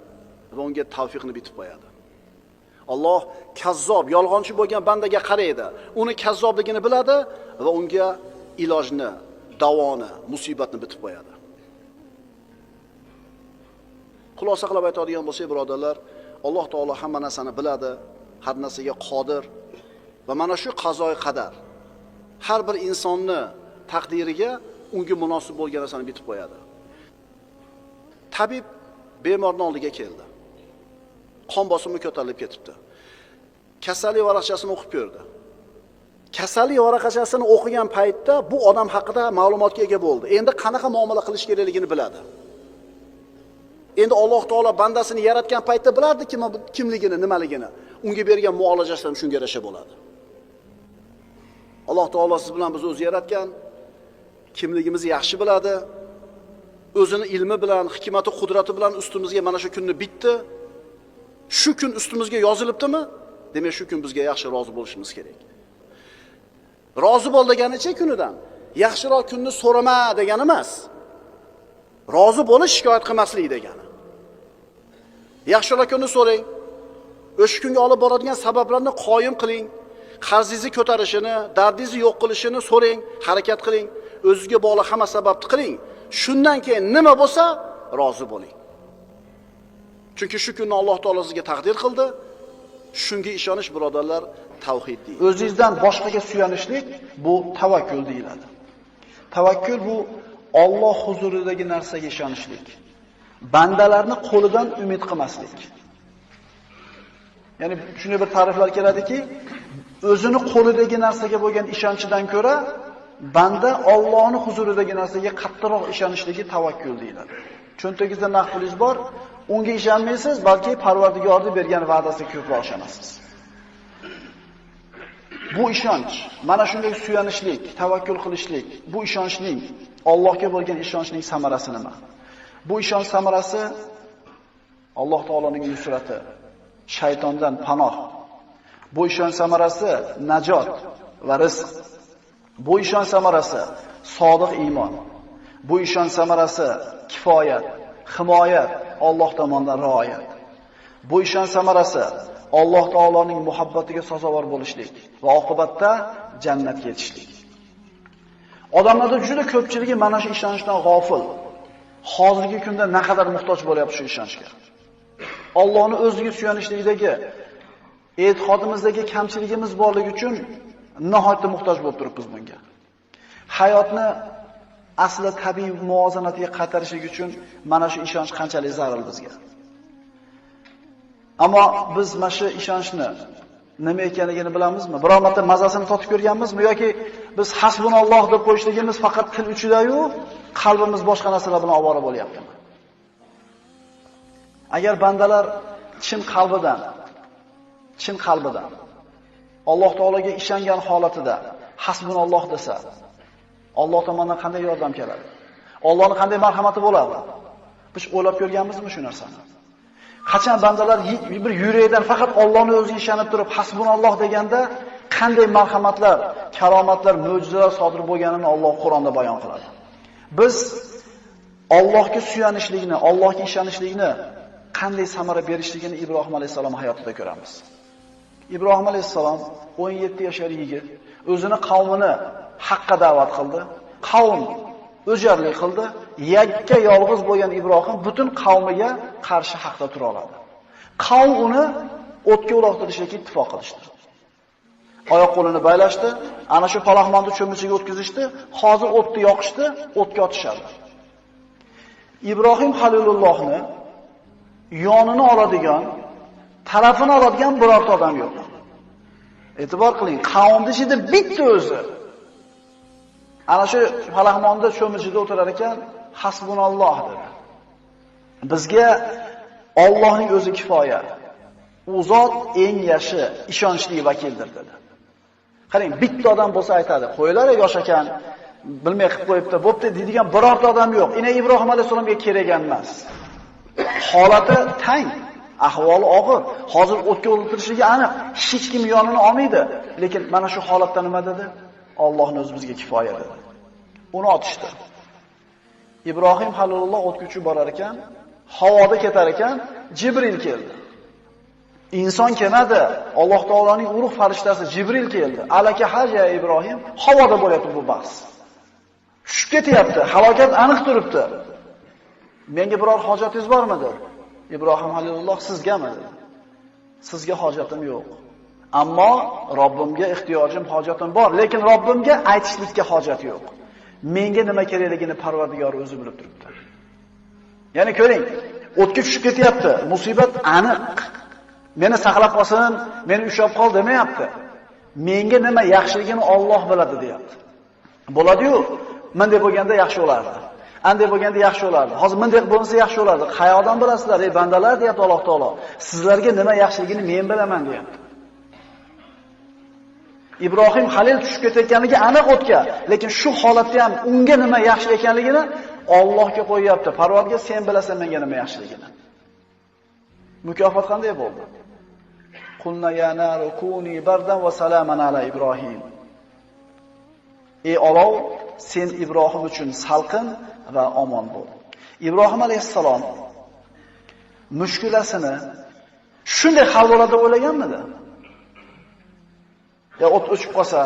va unga tavfiqni bitib qo'yadi. Alloh kazzob, yolg'onchi bo'lgan bandaga qaraydi. Uni kazzobligini biladi va unga ilojni, davoni, musibatni bitib qo'yadi. Xulosa qilib aytadigan bo'lsak, birodarlar, Alloh taolo hamma narsani biladi, har narsaga qodir va mana shu qazoy qadar har bir insonni taqdiriga unga munosib bo'lgan narsani bitib qo'yadi. Tabib bemorning oldiga keldi. Qon bosimi ko'tarilib ketibdi. Kasallik varaqchasini o'qib ko'rdi. Kasallik varaqchasini o'qigan paytda bu odam haqida ma'lumotga ega bo'ldi. Endi qanaqa muomala qilish kerakligini biladi. Endi Alloh taolo bandasini yaratgan paytda bilardi kimligini, nimaligini. Unga bergan muolajasi ham shunga yarasha bo'ladi. Alloh taolo siz bilan bizni o'zi yaratgan, kimligimizni yaxshi biladi. O'zini ilmi bilan, hikmati, qudrati bilan ustimizga mana shu kunni bitdi. Shu kun ustimizga yozilibdimi? Demak, shu kun bizga yaxshi rozi bo'lishimiz kerak. Rozi bo'l deganicha kunidan, yaxshiroq kunni so'rama degani emas. Rozi bo'lish shikoyat qilmaslik degani. Yaxshiroq kunni so'rang. O'sha kunga olib boradigan sabablarni qoyim qiling. Qarzingizni ko'tarishini, dardingizni yo'q qilishini so'rang, harakat qiling. O'zingizga bog'liq hamma sababni qiling. Shundan keyin nima bo'lsa, rozi bo'ling. Chunki shu kunni Alloh taolo sizga taqdir qildi. Shunga ishonish, birodarlar, tavhid deydi. O'zingizdan boshqaga suyanishlik bu tavakkul deyiladi. Tavakkul bu Alloh huzuridagi narsaga ishonishlik. Bandalarni qo'lidan umid qilmaslik. Ya'ni shunday bir ta'riflar keladiki, o'zini qo'lidagi narsaga bo'lgan ishonchidan ko'ra banda Allohning huzuridagi narsaga qattiqroq ishonishligi tavakkul deyiladi. Cho'ntagingizda naqd pulingiz bor, unga ishonmaysiz, balki Parvardigorning bergan va'dasiga ko'proq ishonasiz. Bu ishonch, mana shunday suyanishlik, tavakkul qilishlik, bu ishonchning, Allohga bo'lgan ishonchning samarasi nima? Bu ishonch samarasi Alloh taoloning nusrati, shaytondan panoh. Bu ishonch samarasi najot va rizq. Bu ishonch samarasi sodiq iymon. Bu ishonch samarasi kifoyat, himoyat, Alloh tomonidan rioyat. Bu ishonch samarasi Alloh taoloning muhabbatiga sazovor bo'lishlik va oqibatda jannatga yetishlik. Odamlarda juda ko'pchiligi mana shu ishonchdan g'ofil. Hozirgi kunda naqadar muhtoj bo'lyapti shu ishonchga. Allohni o'ziga suyanishlikdagi e'tiqodimizdagi kamchiligimiz borligi uchun nihoyatda muhtoj bo'lib turibmiz bunga. Hayotni asli tabiiy muvozanatiga qaytarishlik uchun mana shu ishonch qanchalik zarur bizga. Ammo biz mana shu ishonchni nima ekanligini bilamizmi? Biror marta mazasini totib ko'rganmizmi yoki biz hasbunalloh deb qo'yishligimiz faqat til uchida-yu, qalbimiz boshqa narsalar bilan ovora bo'lyaptimi? Agar bandalar chin qalbidan Alloh taologa ishongan holatida hasbunalloh desa, Alloh tomonidan qanday yordam keladi? Allohning qanday marhamati bo'ladi? Biz o'ylab ko'rganmizmi shu narsani? Qachon bandalar bir yuragidan faqat Allohning o'ziga ishonib turib, hasbunalloh deganda qanday marhamatlar, karomatlar, mo'jizalar sodir bo'lganini Alloh Qur'onda bayon qiladi. Biz Allohga suyanishlikni, Allohga ishonishlikni qanday samara berishligini Ibrohim alayhisalom hayotida ko'ramiz. Ibrohim alayhisalom 17 yoshli yigit o'zini qavmini haqqa da'vat qildi. Qavm o'jarlik qildi. Yakka yolg'iz bo'lgan Ibrohim butun qavmiga qarshi haqda tura oladi. Qavm uni o'tga uloqtirishga ittifoq qilishdi. Oyoq qo'lini baylashdi, ana shu palaxmonni cho'michiga o'tkazishdi, hozir o'tni yoqishdi, o'tga otishadi. Ibrohim Halilullohni yonini oladigan, tarafini oladigan birorta odam yo'q. E'tibor qiling, qavmning ichida bitta o'zi ana shu palaxmonda cho'michida o'tirar ekan, hasbunalloh dedi. Bizga Allohning o'zi kifoya. U zot eng yaxshi, ishonchli vakildir dedi. Qarang, bitta odam bo'lsa aytadi, qo'ylar yosh ekan, bilmay qilib qo'yibdi, bo'pti deydigan birorta odam yo'q. Ina Ibrohim alayhisolamga kerak emas. Holati tang, ahvoli og'ir. Hozir o'tga o'ltirishligi aniq. Hech kim yonini olmaydi. Lekin mana shu holatda nima dedi? Allohning o'zi bizga kifoya dedi. Uni otishdi. Ibrohim Halilulloh o'tga uchib borar ekan, havoda ketar ekan, Jibril keldi. Inson kelmadi. Alloh taoloning ulug' farishtasi Jibril keldi. Alaka haja Ibrohim, havoda bo'lyapti bu bahs. Tushib ketyapti, halokat aniq turibdi. Menga biror hojatingiz bormi dedi. Ibrohim Halilulloh sizgami dedi. Sizga hojatim yo'q. Ammo Robbimga ehtiyojim, hojatim bor, lekin Robbimga aytishlikka hojat yo'q. Menga nima kerakligini Parvardigor o'zi bilib turibdi. Ya'ni ko'ring, o'tga tushib ketyapti, musibat aniq. Meni saqlab qolsin, meni ushlab qol demayapti. Menga nima yaxshiligini Alloh biladi deyapti. Bo'ladi-yu, menday bo'lganda yaxshi bo'lardi. Anday bo'lganda yaxshi bo'lardi. Hozir menday bo'lsa yaxshi bo'lardi. Qayoqdan bilasizlar, ey bandalar deyapti Alloh taolo. Sizlarga nima yaxshiligini men bilaman deyapti. Ibrohim Halil tushib ketayotganiga aniq o'tga, lekin shu holatda ham unga nima yaxshi ekanligini Allohga qo'yapti. Parvarga sen bilasan menga nima yaxshiligini. Mukofot qanday bo'ldi? Qulna ya naru kuni bardan va salaman ala Ibrohim. Ey olov, sen Ibrohim uchun salqin va omon bo'l. Ibrohim alayhissalom mushkulasini shunday hal bo'ladi deb o'ylaganmidi? Ya o't o'chib qolsa,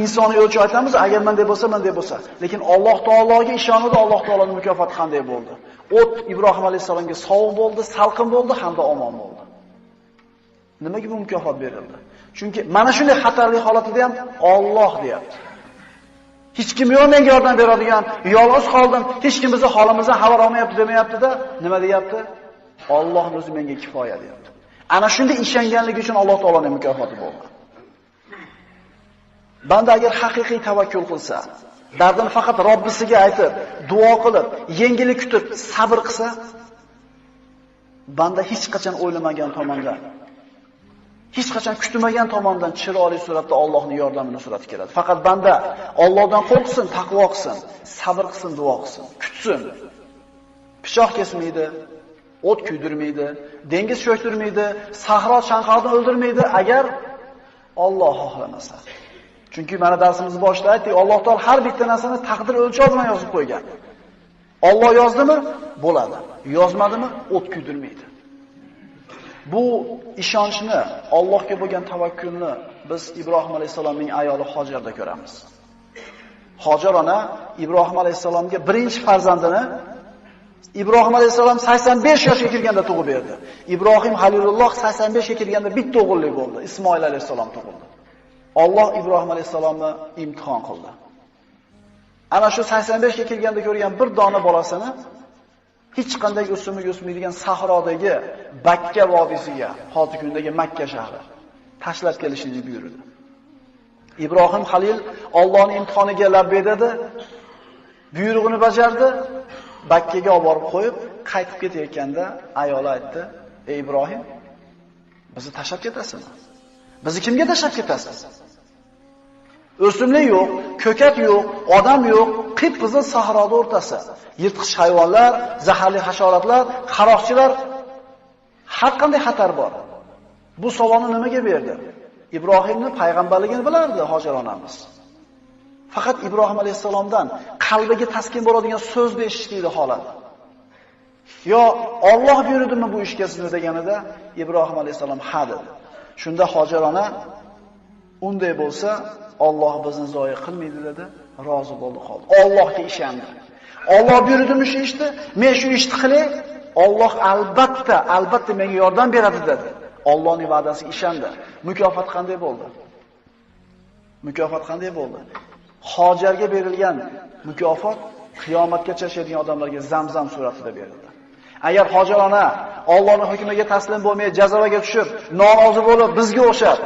insoniy o'lchov aytamiz, agar menday bo'lsa, menday bo'lsa. Lekin Alloh taologa ishonuvda Alloh taoloning mukofoti qanday bo'ldi? O't Ibrohim alayhisalomga sovuq bo'ldi, salqin bo'ldi hamda omon bo'ldi. Nimaga bu mukofot berildi? Chunki mana shunday xatarli holatda ham Alloh deyapti. Hech kim yo'q menga yordam beradigan, yolg'iz qoldim, hech kim bizni holimizdan xabar olmayapti demayapti-da, nima deyapti? Allohning o'zi menga kifoya deyapti. Ana shunday ishonganligi uchun Alloh taoloning mukofoti bo'ldi. Banda agar haqiqiy tavakkul qilsa, dardini faqat Robbisiga aytib, duo qilib, yengillik kutib, sabr qilsa, banda hech qachon o'ylamagan tomondan, hech qachon kutmagan tomondan chiroyli suratda Allohning yordamini surati keladi. Faqat banda Allohdan qo'rqsin, taqvo qilsin, sabr qilsin, duo qilsin, kutsin. Pichoq kesmaydi, o't kuydirmaydi, dengiz sho'ktirmaydi, sahro chanqoqni o'ldirmaydi agar Alloh xohlamasa. Chunki mana darsimizni boshida aytdik, Alloh taol har bitta narsani taqdir o'lchov bilan yozib qo'ygan. Alloh yozdimi? Bo'ladi. Yozmadimi? O't kuydirmaydi. Bu ishonchni, Allohga bo'lgan tavakkulni biz Ibrohim alayhisalomning ayoli Hojarda ko'ramiz. Hojar ona Ibrohim alayhisalomga birinchi farzandini Ibrohim alayhisalom 85 yoshga kirganda tug'ib berdi. Ibrohim Halilulloh 85 ga kirganda bitta o'g'illik bo'ldi. Ismoil alayhisalom tug'ildi. Alloh Ibrohim alayhisalomni imtihon qildi. Ana shu 85 ga kirganda ko'rgan bir dona bolasini hech qanday o'smaydigan sahrodagi Bakka vodiysiga, hozirgi kundagi Makka shahri tashlab kelishini buyurdi. Ibrohim Halil Allohning imtihoniga labbay dedi, buyrug'ini bajardi, Bakkaga olib borib qo'yib, qaytib ketayotganda ayoli aytdi: "Ey Ibrohim, bizni tashlab ketasizmi? Bizni kimga tashlab ketasiz? O'simlik yo'q, ko'kat yo'q, odam yo'q, qip-qizil sahroda o'rtasi. Yirtqich hayvonlar, zaharli hasharotlar, qaroqchilar, har qanday xatar bor. Bu savolni nimaga berdi? Ibrohimning payg'ambarligini bilardi Hojar onamiz. Faqat Ibrohim alayhisalomdan qalbiga taskin bo'ladigan so'zni eshitdi holat. Yo Alloh buyurdimi bu ishga sizni deganida Ibrohim alayhisalom ha dedi. Shunda Hojar ona unday bo'lsa Alloh bizni zoya qilmaydi dedi, rozi bo'ldi qoldi. Allohga ishondi. Alloh buyurdimi shu ishni, men shu ishni qilay, Alloh albatta menga yordam beradi dedi. Allohning va'dasiga ishondi. Mukofot qanday bo'ldi? Mukofot qanday bo'ldi? Hojarga berilgan mukofot qiyomatgacha yashaydigan odamlarga Zamzam suratida berildi. Agar Hojar ona Allohning hukmiga taslim bo'lmay jazavaga tushib, norozi bo'lib bizga o'xshab,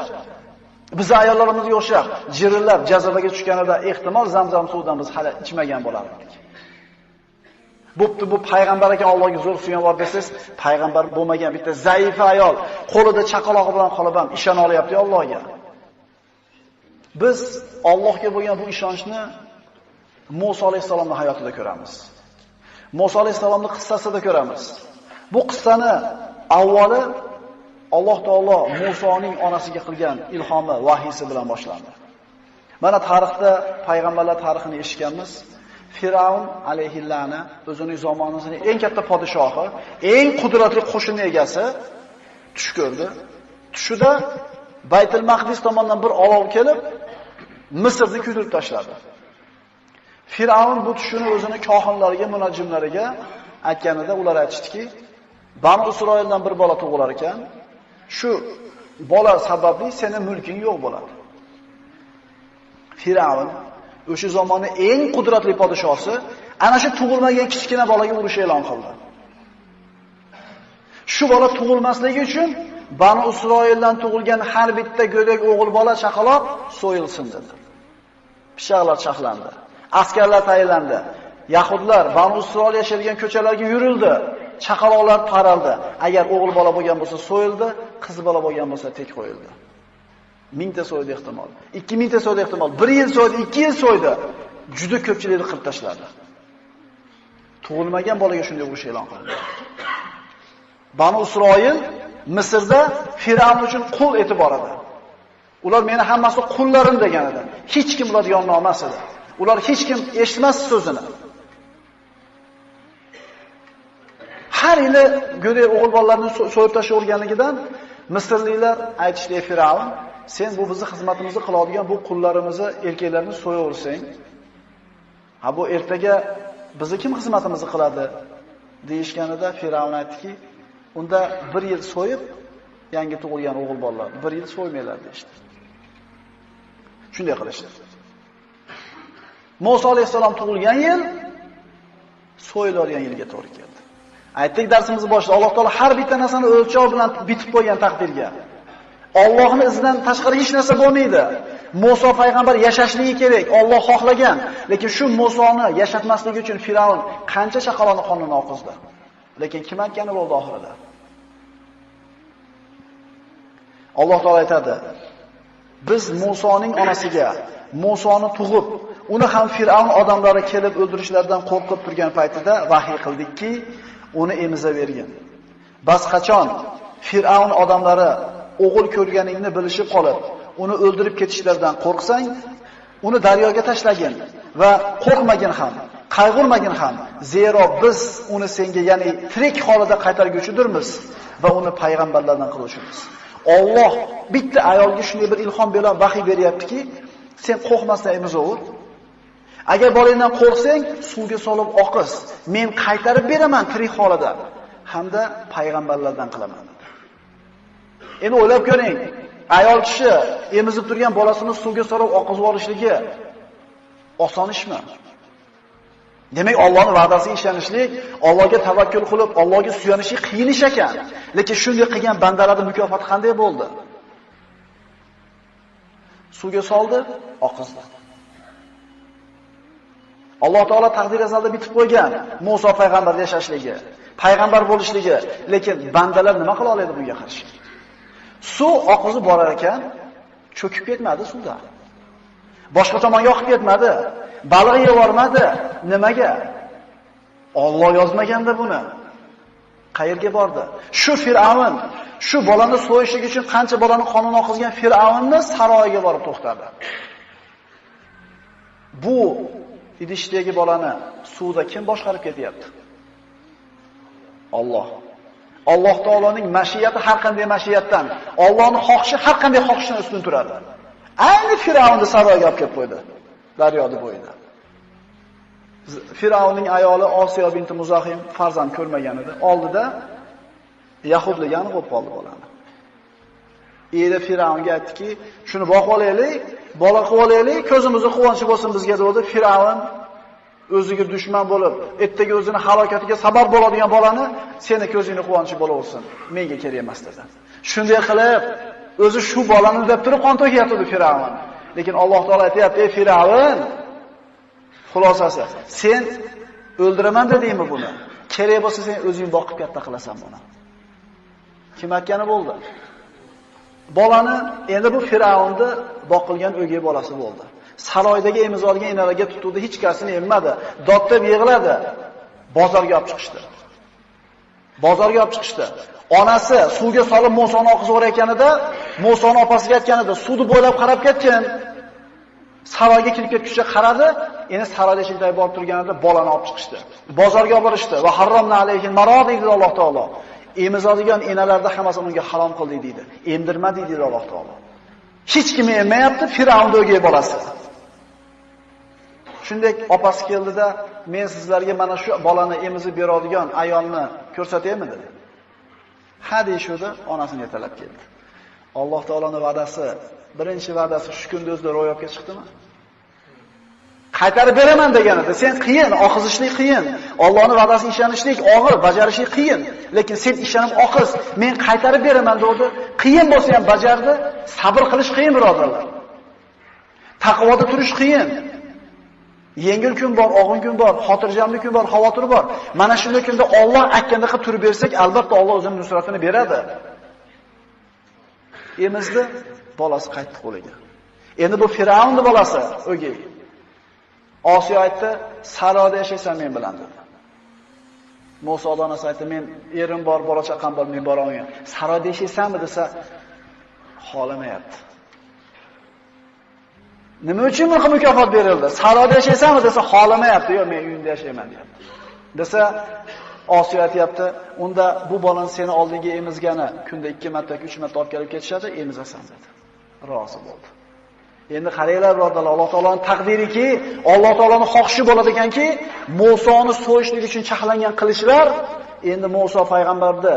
biz ayollarimizga o'xshab jirillab jazavaga tushganida ehtimol Zamzam suvidan biz hali ichmagan bo'lardik. Bo'pti, bu payg'ambar ekan, Allohga zo'r suyan bor desiz, payg'ambar bo'lmagan bitta zaif ayol qo'lida chaqalog'i bilan qolib ham ishona olyapti Allohga. Biz Allohga bo'lgan bu ishonchni Musa alayhisolamning hayotida ko'ramiz. Musa alayhisolamning qissasida ko'ramiz. Bu qissani avvali Alloh taolo Musoning onasiga qilgan ilhomi, vahiysi bilan boshlandi. Mana tarixda payg'ambarlar tarixini eshitganmiz. Firavun alayhillani o'zining zamonasining eng katta podshohi, eng qudratli qo'shinning egasi tush ko'rdi. Tushida Baytul Maqdis tomonidan bir olov kelib, Misrni kuydirib tashladi. Firavun bu tushini o'zini kohinlariga, munajjimlariga aytganida ular aytishdiki, Banu Isroildan bir bola tug'ilar ekan, shu bola sababli sening mulking yo'q bo'ladi. Firavun o'sha zamonning eng qudratli podshosi ana shu tug'ilmagan kichkina bolaga urush e'lon qildi. Shu bola tug'ilmasligi uchun Banu Isroildan tug'ilgan har bitta go'dak o'g'il bola chaqaloq so'yilsin dedi. Pishaqlar chaqlandi. Askarlar tayinlandi. Yahudlar Banu Isroil yashaydigan ko'chalarga yurildi. Chaqaloqlar taraldi. Agar o'g'il bola bo'lgan bo'lsa so'yildi, qiz bola bo'lgan bo'lsa tek qo'yildi. 1000 ta so'ydi ehtimol. 2000 ta so'ydi ehtimol. 1 yil so'ydi, 2 yil so'ydi. Juda ko'pchilikni qilib tashladi. Tug'ilmagan bolaga shunday urush e'lon qildi. Banu Isroil Misrda Firavun uchun qul e'tibor edi. Ular meni hammasi qullarim degan edi. Hech kim ular yonma olmas edi. Ular hech kim eshitmas so'zini. Har yili go'dak o'g'il bolalarni so'yib tashlaganligidan Misrliklar aytishdi: "Firavun, sen bu bizni xizmatimizni qiladigan bu qullarimizni, erkaklarni so'yaversang, ha bu ertaga bizni kim xizmatimizni qiladi?" deyishganida Firavun aytdiki, unda 1 yil so'yib, yangi tug'ilgan o'g'il bolalarni 1 yil so'ymanglar deydi. Shunday qilishdi. Musa alayhisalom tug'ilgan yil so'yiladigan yilga to'g'ri keldi. Aytdik darsimizni boshida Alloh taolo har bitta narsani o'lchov bilan bitib qo'ygan taqdirga. Allohning izidan tashqari hech narsa bo'lmaydi. Musa payg'ambar yashashligi kerak, Alloh xohlagan. Lekin shu Musoni yashatmasligi uchun Firavun qancha chaqaloqni qonini oqizdi. Lekin kim aytgani bo'ldi oxirida. Alloh taolo aytadi: "Biz Musoning onasiga Musoni tug'ib, uni ham Firavun odamlari kelib o'ldirishlaridan qo'rqib turgan paytida vahiy qildikki, uni emizavergin. Bas qachon Firavun odamlari o'g'il ko'rganingni bilishib qolib, uni o'ldirib ketishlaridan qo'rqsang, uni daryoga tashlagin va qo'rqmagin ham, qayg'urmagin ham, zero biz uni senga, ya'ni tirik holida qaytarguchidirmiz va uni payg'ambarlardan qiluvchimiz." Alloh bitta ayolga shunday bir ilhom bilan vahiy beryaptiki, sen qo'rqmasdan emizaver. Agar bolangdan qo'rqsang, suvga solib oqiz. Men qaytarib beraman tirik holida hamda payg'ambarlardan qilaman. Endi o'ylab ko'ring, ayol kishi emizib turgan bolasini suvga solib oqizib olishligi oson ishmi? Demak, Allohning va'dasiga ishonishlik, Allohga tavakkul qilib, Allohga suyanishlik qiyin ish ekan. Lekin shunday qilgan bandalarning mukofoti qanday bo'ldi? Suvga soldi, oqizdi. Alloh taolo taqdir azalda bitib qo'ygan Musa payg'ambar yashashligi, payg'ambar bo'lishligi, lekin bandalar nima qila oladi bunga qarshi? Suv oqizib borar ekan, cho'kib ketmadi suvda. Boshqa tomonga oqib ketmadi. Baliq yeb yormadi. Nimaga? Alloh yozmaganda buni. Qayerga bordi? Shu Fir'avn, shu bolani so'yishlik uchun qancha bolani qonun oqizgan Fir'avnni saroyiga borib to'xtadi. Bu idishdagi bolani suvda kim boshqarib ketyapti? Alloh. Alloh taoloning mashiyati har qanday mashiyatdan, Allohning xohishi har qanday xohishdan ustun turadi. Ayni Fir'avnni saroyiga olib kelib qo'ydi, daryoda bo'yida. Fir'avnning ayoli Osiyo binti Muzahim farzand ko'rmagan edi. Oldida yahudligani bo'lib qoldi bolani. Eri Fir'avnga aytdiki, shuni boqib olaylik, bola qilib olaylik, ko'zimizni quvonchi bo'lsin bizga dedi. Fir'avn o'ziga dushman bo'lib, ertaga o'zini halokatiga sabab bo'ladigan bolani seni ko'zingni quvonchi bo'laversin, menga kerak emas dedi. Shunday qilib, o'zi shu bolani deb turib qon to'kyapti Fir'avn. Lekin Alloh taolo aytayapti, "Ey Fir'avn, xulosasi, sen o'ldiraman dedingmi buni? Kerak bo'lsa sen o'zing boqib katta qilasan buni." Kim aytgani bo'ldi? Bolani endi bu Fir'avnni boqilgan o'gay bolasi bo'ldi. Saroydagi emizolgan enalarga tutuvdi, hech kasini emmadi. Dodlab yig'ladi. Bozorga olib chiqishdi. Bozorga olib chiqishdi. Onasi suvga solib Musoni oqizib o'rayotganida, Musoni opasiga aytganida, suvni bo'ylab qarab ketgan. Saroyga kirib ketguncha qaradi, endi saroyda ichida borib turganida bolani olib chiqishdi. Bozorga olib borishdi va harramna alayhil marodi dedi Alloh taolo. Emizadigan enalarda hammasini unga harom qildik dedi. Emdirmadi dedi Alloh taolo. Hech kim emmayapti, Fir'avn o'gay bolasi. Shunday opasi keldida, "Men sizlarga mana shu bolani emizib beradigan ayolni ko'rsataymi?" dedi. Ha deyishdi, onasini yetalab keldi. Alloh taoloning va'dasi, birinchi va'dasi shu kunda o'zida ro'yobga chiqdimi? Qaytarib beraman deganida, sen qiyin, oqizishlik qiyin. Allohning va'dasiga ishonishlik og'ir, bajarishlik qiyin. Lekin sen ishonib oqiz, men qaytarib beraman dedi. Qiyin bo'lsa ham bajardi. Sabr qilish qiyin, birodarlar. Taqvoda turish qiyin. Yengil kun bor, og'in kun bor, xotirjamlik kun bor, xavotir bor. Mana shunday kunda Alloh aytganda qilib turib bersak, albatta Alloh o'zining nusratini beradi. Emizdi, bolasi qaytdi qo'liga. Endi bu Fir'avnning bolasi, o'gay. Osiyo aytdi, "Saroyda yashaysan men bilan" dedi. Muso onasi aytdi, "Men erim bor, bola chaqam bor, men bora olmayman." "Saroyda yashaysanmi?" desa, xohlamayapti. Nima uchun bunga mukofot berildi? Saroyda yashaysanmi desa, xohlamayapti. "Yo'q, men uyimda yashayman" deyapti. Desa, Osiyo aytayapti, "Unda bu bolani seni oldinga emizgani kunda 2 marta, 3 marta olib kelib ketishadi, emizasan" dedi. Rozi bo'ldi. Endi qaranglar birodarlar, Alloh taoloning taqdiriki, Alloh taoloning xohishi bo'ladi ekanki, Musoni so'yishlik uchun chaqlangan qilishlar endi Muso payg'ambarni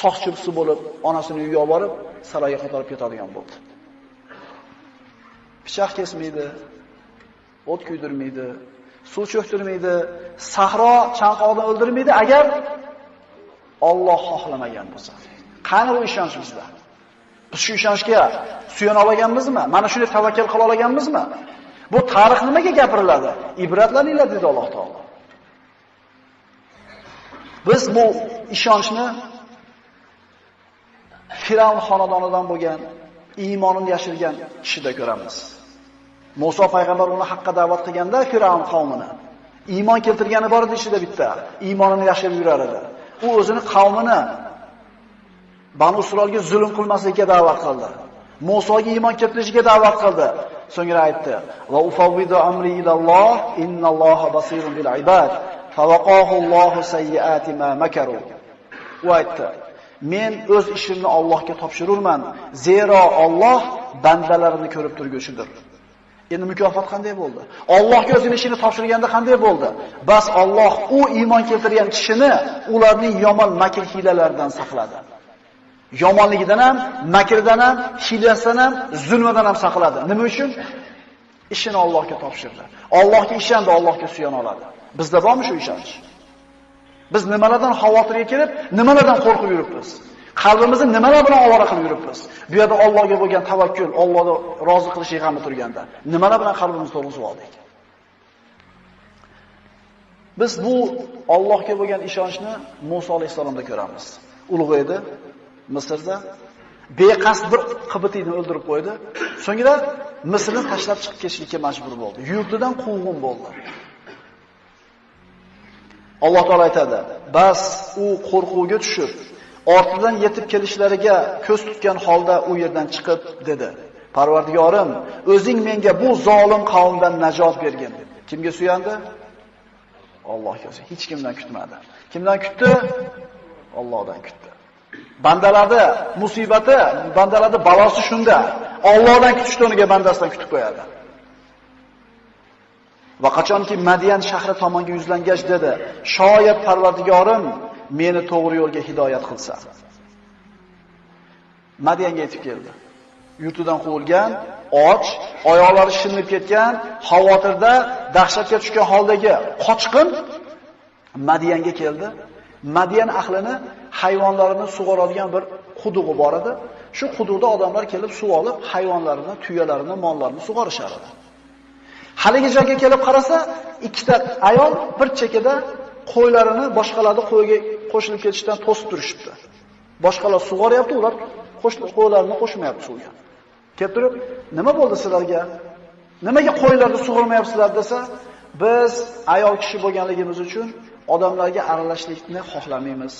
soqchisi bo'lib, onasining uyiga olib borib, saroyga qaytarib ketadigan bo'ldi. Pichoq kesmaydi, o't kuydirmaydi, suv cho'ktirmaydi, sahro chanqoqni o'ldirmaydi agar Alloh xohlamagan bo'lsa. Qani bu ishonch bizda? Biz shu ishonchga suyana olganmizmi? Mana shunday tavakkal qila olganmizmi? Bu tarix nimaga gapiriladi? Ibratlaninglar dedi Alloh taolo. Biz bu ishonchni Fir'avn xonadonidan bo'lgan, iymonini yashirgan kishida ko'ramiz. Muso payg'ambar uni haqqa da'vat qilganda Fir'avn qavmini iymon keltirgani bor edi ichida bitta, iymonini yashirib yurar edi. U o'zini qavmini Banu Isroilga zulm qilmaslikka da'vat qildi. Musoga iymon keltirishga da'vat qildi. So'ngra aytdi: "Va ufawwidu amri ilalloh, innalloha basirun bil ibad, fawaqahu Allohu sayyiati ma makaru." U aytdi: "Men o'z ishimni Allohga topshirurman, zero Alloh bandalarini ko'rib turguchidir." Endi mukofot qanday bo'ldi? Allohga o'zining ishini topshirganda qanday bo'ldi? Bas Alloh u iymon keltirgan kishini ularning yomon makr hilalaridan saqladi. Yomonligidan ham, makrdan ham, hiylasidan ham, zulmidan ham saqladi. Nima uchun? Ishini Allohga topshirdi. Allohga ishondi, Allohga suyana oladi. Bizda bormi shu ishonch? Biz nimalardan xavotirga kelib, nimalardan qo'rqib yuribmiz? Qalbimizni nimalar bilan ovora qilib yuribmiz? Bu yerda Allohga bo'lgan tavakkul, Allohni rozi qilish g'ami turganda, nimalar bilan qalbimizni to'lg'izib oldik? Biz bu Allohga bo'lgan ishonchni Muso alayhisalomda ko'ramiz. Ulug' edi, Misrda beqasd bir qibtiyni o'ldirib qo'ydi. So'ngra Misrni tashlab chiqib ketishga majbur bo'ldi. Yurtidan quvg'in bo'ldi. Alloh taolo aytadi: "Bas u qo'rquvga tushib, ortidan yetib kelishlariga ko'z tutgan holda u yerdan chiqib dedi: Parvardigorim, o'zing menga bu zolim qavmdan najot bergin." Kimga suyandi? Allohga o'zi. Hech kimdan kutmadi. Kimdan kutdi? Allohdan kutdi. Bandalarda musibati, bandalarda balosi shunda. Allohdan kutishni o'rniga bandasidan kutib qo'yadi. Va qachonki Madian shahri tomonga yuzlangach dedi: "Shoyat Parvardigorim meni to'g'ri yo'lga hidoyat qilsa." Madianga yetib keldi. Yurtidan quvilgan, och, oyoqlari shilinib ketgan, xavotirda, dahshatga tushgan holdagi qochqin Madianga keldi. Madian ahlini hayvonlarini sug'oradigan bir qudug'i bor edi. Shu quduqda odamlar kelib suv olib, hayvonlarini, tuyalarini, mollarini sug'orishar edi. Haligi joyga kelib qarasa, ikkita ayol bir chekada qo'ylarini boshqalarni qo'yga qo'shilib ketishdan to'sib turishibdi. Boshqalar sug'oryapti, ular qo'ylarini qo'shmayapti suvga. Kelib turib, "Nima bo'ldi sizlarga? Nimaga qo'ylarni sug'ormayapsizlar?" desa, "Biz ayol kishi bo'lganligimiz uchun odamlarga aralashishlikni xohlamaymiz.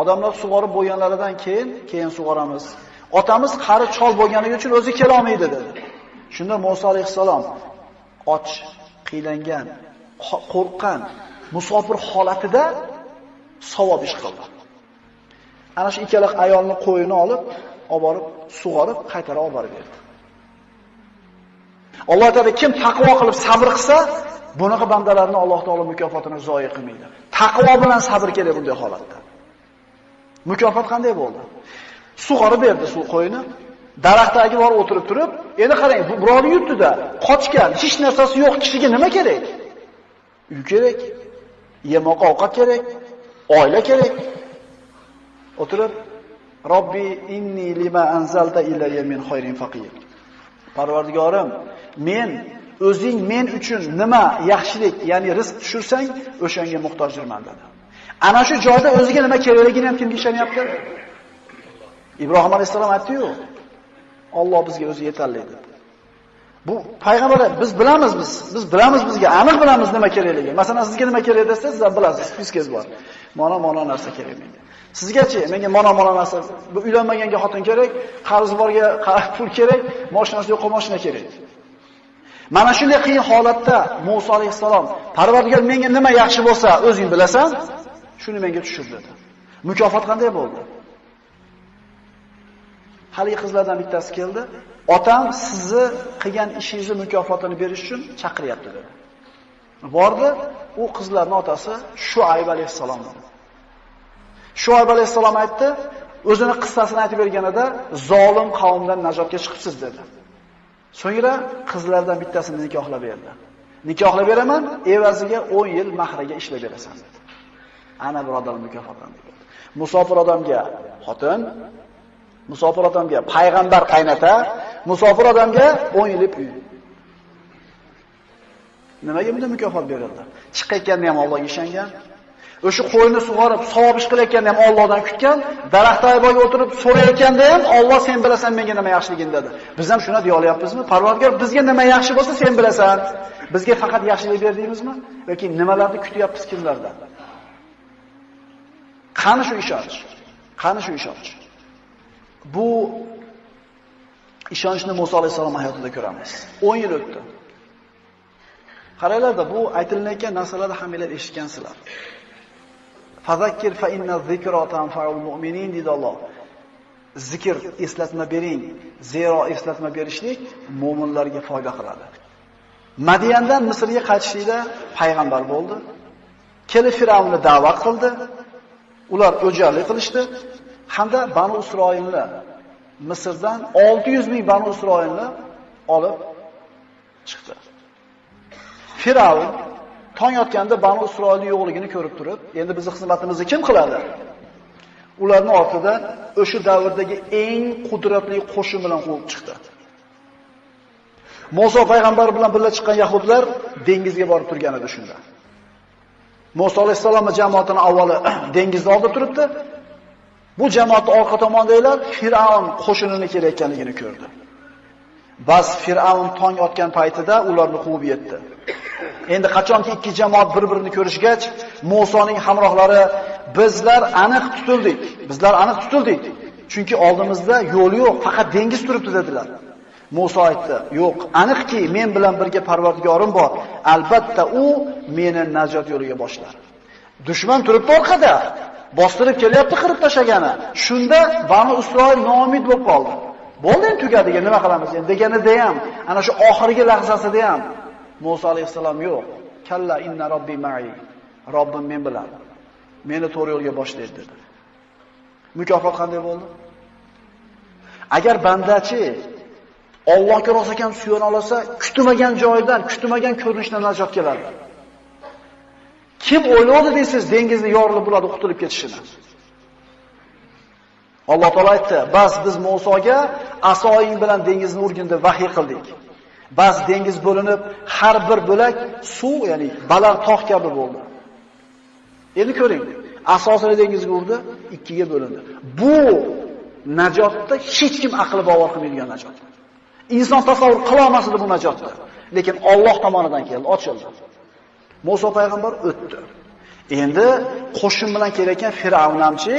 Odamlar sug'orib bo'lganlaridan keyin sug'oramiz. Otamiz qari chol bo'lganligi uchun o'zi kela olmaydi" dedi. Shunda Musa alayhisalom och, qiylangan, qo'rqqan, musofir holatida savob ish qildi. Ana shu ikkala ayolni qo'yini olib borib sug'orib, qaytarib olib berdi. Alloh taolo kim taqvo qilib sabr qilsa, bunaqa bandalarni Alloh taolo mukofotini zoya qilmaydi. Taqvo bilan sabr kerak bunday holatda. Mukofot qanday bo'ldi? Sug'orib berdi suv qo'yini. Daraxtdagi borib o'tirib turib, endi qarang, bu birovni yurtida qochgan, hech narsasi yo'q kishiga nima kerak? Uy kerak, yemoq ovqat kerak, oila kerak. O'tirib, Robbi inni lima anzalta ilayya min khayrin faqir. Parvardigorim, o'zing men uchun nima yaxshilik, ya'ni rizq tushursang, o'shanga muhtojdirman dedi. Ana shu joyda o'ziga nima kerakligini ham kimga ishonyapti? Ibrohim alayhisalom aytdi-yu, Alloh bizga o'zi yetarli dedi. Bu payg'ambar biz bilamiz bizga aniq bilamiz nima kerakligini. Masalan, sizga nima kerak desangiz, siz bilasiz, spiskaz bor. Mana narsa kerak menga. Sizgachi, menga mana narsa, bu uylanmaganga xotin kerak, qarzi borga pul kerak, mashinasi yo'q mashina kerak. Mana shunday qiyin holatda Musa alayhisalom, Parvardigor menga nima yaxshi bo'lsa, o'zing bilasan, shuni menga tushir dedi. Mukofot qanday bo'ldi? Hali qizlardan bittasi keldi. Otam sizni qilgan ishingizni mukofotini berish uchun chaqiryapti dedi. Bordi, u qizlarning otasi Shuayb alayhisalom dedi. Shuayb alayhisalom aytdi, o'zini qissasini aytib berganida zolim qavmdan najotga chiqibsiz dedi. So'ngra qizlardan bittasini nikohlab berdi. Nikohlab beraman, evaziga 10 yil mahraga ishlab berasan dedi. Ana birodar mukofotlandi. Musofir odamga xotin, musofir odamga payg'ambar qaynota, musofir odamga 10 yillik uy. Nimaga bunday mukofot berildi? Chiqayotganda ham Allohga ishongan, o'sha qo'yni sug'orib, savob ish qilayotganda ham Allohdan kutgan, daraxtda boyga o'tirib so'rayotganda ham Alloh sen bilasan menga nima yaxshiligini dedi. Biz ham shuna deya olyapmizmi? Parvardigor bizga nima yaxshi bo'lsa sen bilasan. Bizga faqat yaxshilik berdingizmi yoki nimalarni kutyapmiz kimlardan? Qani shu ishonch? Qani shu ishonch? Bu ishonchni Musa alayhisalom hayotida ko'ramiz. 10 yil o'tdi. Qaranglar, bu aytilayotgan narsalarni hammalar eshitgansizlar. Fazakkir fa inna zikra tanfa'ul mu'minin dedi Alloh. Zikr, eslatma bering, zero eslatma berishlik mu'minlarga foyda qiladi. Madiyandan Misrga qaytishlikda payg'ambar bo'ldi. Kelib Firavnni da'vat qildi. Ular o'jarlik qilishdi hamda Banu Isroilni Misrdan 600 ming Banu Isroilni olib chiqdi. Firavn tong yotganda Banu Isroilning yo'qligini ko'rib turib, endi bizning xizmatimizni kim qiladi? Ularning ortidan o'sha davrdagi eng qudratli qo'shin bilan quvib chiqdi. Musa payg'ambar bilan birga chiqqan yahudlar dengizga borib turgan edi shunda. Musa alayhisolamning jamoatini avvali dengizda oldi turibdi. Bu jamoatning orqa tomondagilar Firavn qo'shinini kelayotganligini ko'rdi. Bas Fir'avn tong otgan paytida ularni quvib yetdi. Endi qachonki ikki jamoat bir-birini ko'rishgach, Musoning hamrohlari bizlar aniq tutildik. Chunki oldimizda yo'l yo'q, faqat dengiz turibdi dedilar. Muso aytdi: "Yo'q, aniqki men bilan birga Parvardigorim bor. Albatta u meni najot yo'liga boshlar." Dushman turibdi orqada, bostirib kelyapti qirib tashagani. Shunda Banu Isroil noumid bo'lib qoldi. Bo'ldi, tugadi, nima qilamiz endi deganida ham, ana shu oxirgi lahzasida ham Musa alayhisalom yo'q. Kalla inna robbi ma'i. Robbim men bilan. Meni to'g'ri yo'lga boshlaydi dedi. Mukofot qanday bo'ldi? Agar bandachi Allohga rostakam suyana olsa, kutmagan joydan, kutmagan ko'rinishdan najot keladi. Kim o'yladi deysiz, dengizni yorilib bo'ladi, qutulib ketishini. Alloh taolo aytdi: "Bas biz Musoga asoying bilan dengizni urgin deb vahiy qildik." Bas dengiz bo'linib, har bir bo'lak suv, ya'ni baland tog' kabi bo'ldi. Endi ko'ring, asosini dengizga urdi, ikkiga bo'lindi. Bu najotda hech kim aqli bovar qilmaydigan najot. Inson tasavvur qila olmasdi bu najotni. Lekin Alloh tomonidan keldi, ochildi. Muso payg'ambar o'tdi. Endi qo'shin bilan kelayotgan Fir'avn hamchi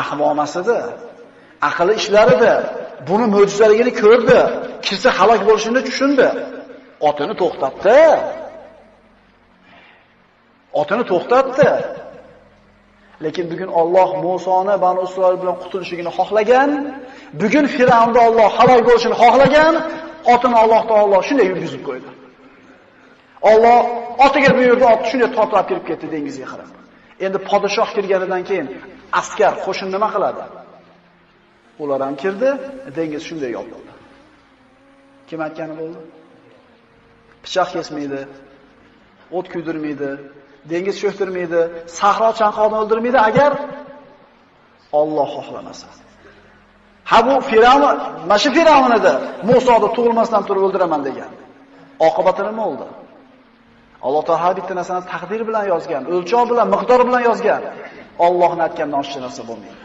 ahmoq emas edi. Aqli ishlar edi. Buni mo'jizaligini ko'rdi. Kirsa halok bo'lishini tushundi. Otini to'xtatdi. Lekin bugun Alloh Musoni Banu Isroil bilan qutulishligini xohlagan, bugun Fir'avnda Alloh halok bo'lishini xohlagan, otini Alloh taolo shunday yurgizib qo'ydi. Alloh otiga buyurdi, ot shunday tortib kirib ketdi dengizga qarab. Endi podshoh kirganidan keyin askar qo'shin nima qiladi? Ular ham kirdi, dengiz shunday yopildi. Kim aytgani bo'ldi? Pichoq kesmaydi, o't kuydirmaydi, dengiz cho'ktirmaydi, sahro chanqoqni o'ldirmaydi agar Alloh xohlamasa. Ha bu Fir'avn, mana Fir'avn edi. Musoni tug'ilmasdan turib o'ldiraman degan. Oqibati nima bo'ldi? Alloh taolo har bitta narsani taqdir bilan yozgan, o'lchov bilan, miqdor bilan yozgan. Allohning aytganidan oshiq narsa bo'lmaydi.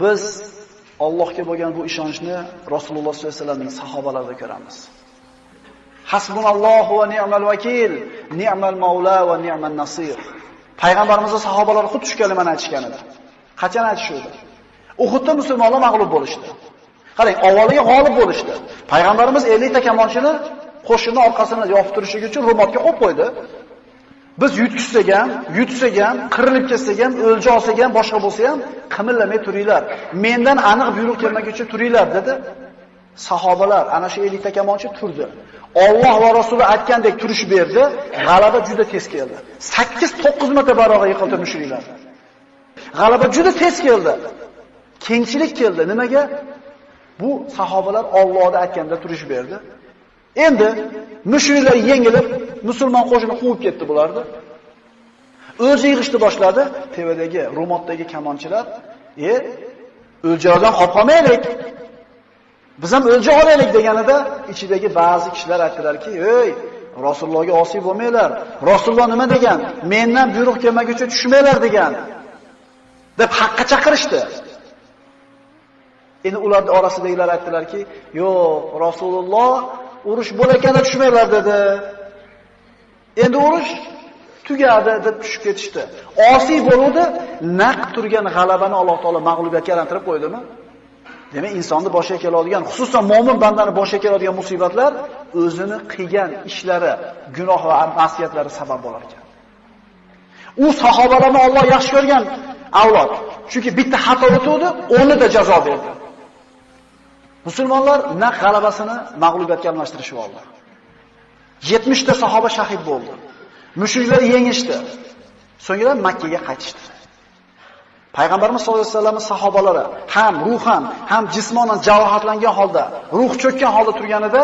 Biz Allohga bo'lgan bu ishonchni Rasululloh sollallohu alayhi vasallamning sahobalarida ko'ramiz. Hasbunallohu va ni'mal vakil, ni'mal mavla va ni'man nasir. Payg'ambarimiz va sahobalar xuddi shu kalimani aytishgan edi. Qachon aytishdi? Uhudda musulmonlar mag'lub bo'lishdi. Qarang, avvaliga g'olib bo'lishdi. Payg'ambarimiz 50 ta kamonchini qo'shinning orqasini yopib turishligi uchun Rumotga qo'yib qo'ydi. Biz yutsak ham, qirilib ketsak ham, o'lja olsak ham, boshqa bo'lsa ham qimillamay turinglar. Mendan aniq buyruq kelmaguncha turinglar dedi. Sahobalar ana shu 50 ta kamonchi turdi. Alloh va Rasuli aytgandek turish berdi. G'alaba juda tez keldi. 8-9 marta barobar yiqildi mushriklar. G'alaba juda tez keldi. Kengchilik keldi. Nimaga? Bu sahobalar Allohda aytganda turish berdi. Endi mushriklar yengilib, musulmon qo'shini quvib ketdi bularni. O'lja yig'ishni boshladi. Tevadagi, Rumotdagi kamonchilar, o'ljalardan qolib qolmaylik. Biz ham o'lja olaylik deganida ichidagi ba'zi kishilar aytdilarki, "Ey, Rasulullohga osiy bo'lmanglar. Rasululloh nima degan? Mendan buyruq kelmaguncha tushmanglar" degan. deb haqqa chaqirishdi. Endi ularning orasidagilar aytdilarki, "Yo'q, Rasululloh urush bo'layotganda tushmanglar" dedi. Endi urush tugadi deb tushib ketishdi. Osiy bo'luvdi, naq turgan g'alabani Alloh taolo mag'lubiyatga aylantirib qo'ydimi? Demak, insonni boshiga keladigan, xususan mo'min bandani boshiga keladigan musibatlar o'zini qilgan ishlari, gunoh va ma'siyatlari sabab bo'lar ekan. U sahobalarni Alloh yaxshi ko'rgan avlod. Chunki bitta xato o'tdi, 10 ta jazo berdi. Musulmonlar naq g'alabasini mag'lubiyatga almashtirishib oldi. 70 ta sahoba shahid bo'ldi. Mushriklar yengishdi. So'ngra Makka ga qaytishdi. Payg'ambarimiz sollallohu alayhi vasallam sahobalari ham ruhan, ham jismonan jarohatlangan holda, ruh cho'kkan holda turganida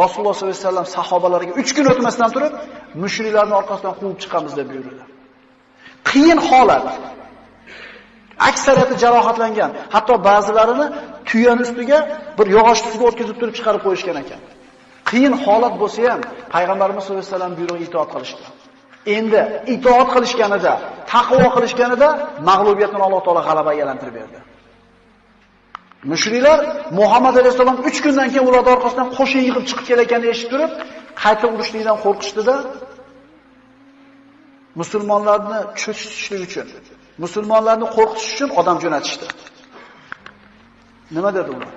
Rasululloh sollallohu alayhi vasallam sahobalariga 3 kun o'tmasdan turib, mushriklarning orqasidan quvib chiqamiz deb buyurdi. Qiyin holat. Aksariyati jarohatlangan, hatto ba'zilarini tuyaning ustiga bir yog'och ustiga o'tkazib turib chiqarib qo'yishgan ekan. Qiyin holat bo'lsa ham payg'ambarimiz sollallohu alayhi vasallam buyrug'iga itoat qilishdi. Endi itoat qilishganida, taqvo qilishganida mag'lubiyatni Alloh taolo g'alabaga aylantirib berdi. Mushriklar Muhammad alayhisalom 3 kundan keyin ular orqasidan qo'shin yig'ib chiqib kelayotganini eshitib turib, qayta urushlikdan qo'rqishdida musulmonlarni cho'chitishlik uchun, musulmonlarni qo'rqitish uchun odam jo'natishdi. Nima dedi ular?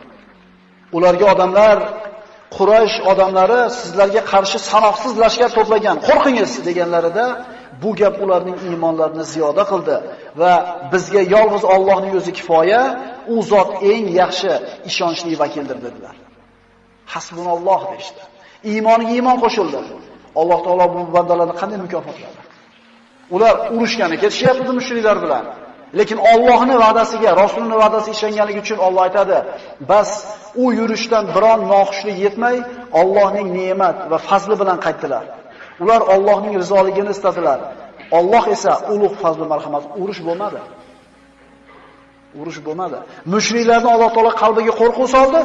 Ularga odamlar, Quraysh odamlari sizlarga qarshi sanoqsiz lashkar to'plagan, qo'rqingiz deganlarida bu gap ularning iymonlarini ziyoda qildi va bizga yolg'iz Allohning o'zi kifoya, u zot eng yaxshi ishonchli vakildir dedilar. Hasbunalloh deydi. Iymoniga iymon qo'shildi. Alloh taolo bu bandalarni qanday mukofotladi? Ular urushgani ketishyapti mushriklar bilan. Lekin Allohning va'dasiga, Rasulining va'dasiga ishonganligi uchun Alloh aytadi, "Bas u yurishdan biron noxushlik yetmay, Allohning ne'mat va fazli bilan qaytdilar." Ular Allohning rizoligini istadilar. Alloh esa ulug' fazli marhamat, urush bo'lmadi. Urush bo'lmadi. Mushriklarning Alloh taolo qalbiga qo'rquv soldi,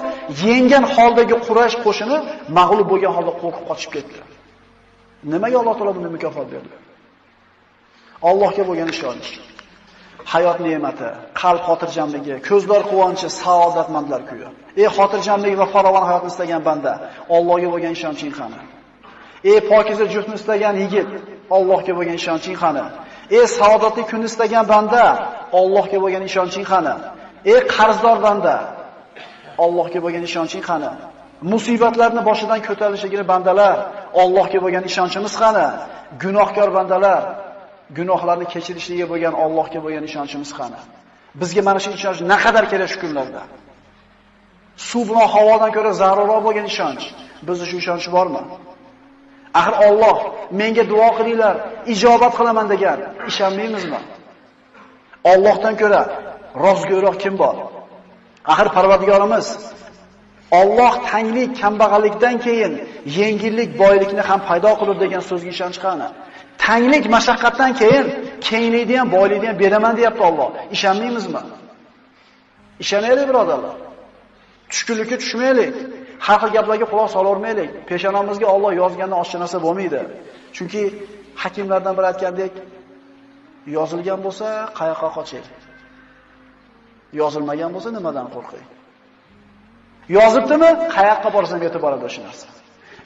yengan holdagi Quraysh qo'shini mag'lub bo'lgan holda qo'rqib qochib ketdi. Nimaga Alloh taolo bunday mukofot berdi? Allohga bo'lgan ishonch. Hayot ne'mati, qalb xotirjamligi, ko'zlar quvonchi, saodatmandlar kuyi. Ey xotirjamlik va farovon hayotni istagan banda, Allohga bo'lgan ishonching qani? Ey pokiza juftni istagan yigit, Allohga bo'lgan ishonching qani? Ey saodatli kunni istagan banda, Allohga bo'lgan ishonching qani? Ey qarzdor banda, Allohga bo'lgan ishonching qani? Musibatlarni boshidan ko'tarilishligini bandalar, Allohga bo'lgan ishonchimiz qani? Gunohkor bandalar, gunohlarni kechirishligiga bo'lgan Allohga bo'lgan ishonchimiz qani? Bizga mana shu ishonch naqadar kerak shu kunlarda. Suv bilan havodan ko'ra zarurroq bo'lgan ishonch. Bizda shu ishonch bormi? Axir Alloh menga duo qilinglar, ijobat qilaman degan, ishonmaymizmi? Allohdan ko'ra rozgo'roq kim bor? Axir Parvardigorimiz Alloh tanglik, kambag'allikdan keyin yengillik, boylikni ham paydo qilib degan so'zga ishonch qani? Tanglik, mashaqqatdan keyin kenglikni ham, boylikni ham beraman deyapti Alloh. Ishonmaymizmi? Ishonaylik birodarlar. Tushkunlikka tushmaylik. Har xil gaplarga quloq solavermaylik. Peshonamizga Alloh yozgandan oshcha narsa bo'lmaydi. Chunki hakimlardan biri aytgandek, yozilgan bo'lsa, qayoqqa qoching? Yozilmagan bo'lsa, nimadan qo'rqing? Yozibdimi? Qayoqqa borsam yetib boradi o'sha narsa.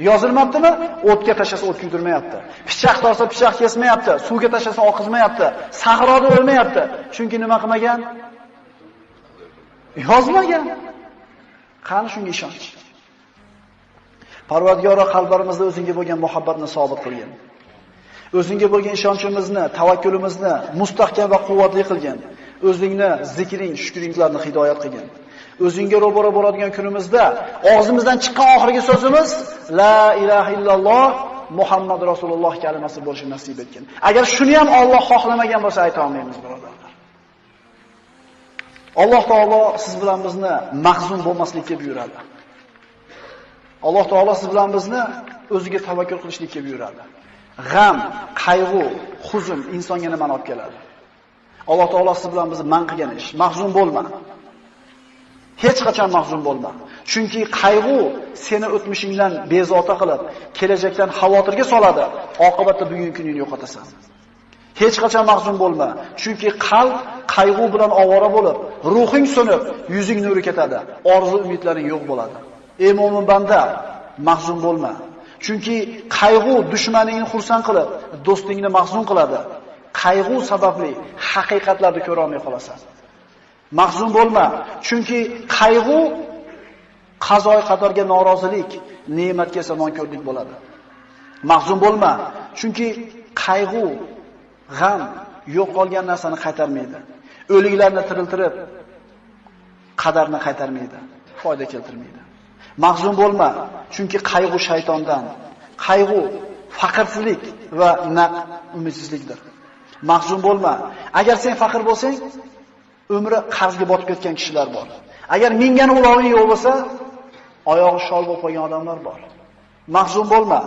Yozilmabdimi? O'tga tashlasa o't kuydirmayapti. Pichoq torsa pichoq kesmayapti. Suvga tashlasa oqizmayapti. Sahroda o'lmayapti. Chunki nima qilmagan? Yozmagan. Qani shunga ishonch? Parvardigor qalblarimizda o'zingga bo'lgan muhabbatni sobit qilgin. O'zingga bo'lgan ishonchimizni, tavakkulimizni mustahkam va quvvatli qilgin. O'zingni zikring, shukringlarni hidoyat qilgin. O'zingga ro'baro bo'ladigan kunimizda og'zimizdan chiqqan oxirgi so'zimiz la ilaha illalloh Muhammad Rasululloh kalimasi bo'lishini nasib etgin. Agar shuni ham Alloh xohlamagan bo'lsa ayta olmaymiz birodarlar. Alloh taolo siz bilan bizni mahzun bo'lmaslikka buyuradi. Alloh taolo siz bilan bizni o'ziga tavakkul qilishlikka buyuradi. G'am, qayg'u, huzn insonga nima olib keladi? Alloh taolo siz bilan bizni man qilgan ish. Mahzun bo'lma. Hech qachon mahzun bo'lma. Chunki qayg'u seni o'tmishingdan bezovta qilib, kelajakdan xavotirga soladi. Oqibatda bugungi kuningni yo'qotasan. Hech qachon mahzun bo'lma. Chunki qalb qayg'u bilan ovora bo'lib, ruhing so'nib, yuzing nuri ketadi. Orzu umidlaring yo'q bo'ladi. Ey mo'min banda, mahzun bo'lma. Chunki qayg'u dushmaningni xursand qilib, do'stingni mahzun qiladi. Qayg'u sababli haqiqatlarni ko'ra olmay qolasan. Mahzun bo'lma, chunki qayg'u qazoy qadorga norozilik, ne'matga esa nonko'rlik bo'ladi. Mahzun bo'lma, chunki qayg'u, g'am yo'q qolgan narsani qaytarmaydi. O'liklarni tiriltirib, qadarni qaytarmaydi, foyda keltirmaydi. Mahzun bo'lma, chunki qayg'u shaytondan, qayg'u faqirsizlik va umidsizlikdir. Mahzun bo'lma. Agar sen faqir bo'lsang, umri qarzga botib ketgan kishilar bor. Agar mingani uloving yo'q bo'lsa, oyog'i shol bo'lib qolgan odamlar bor. Mahzun bo'lma.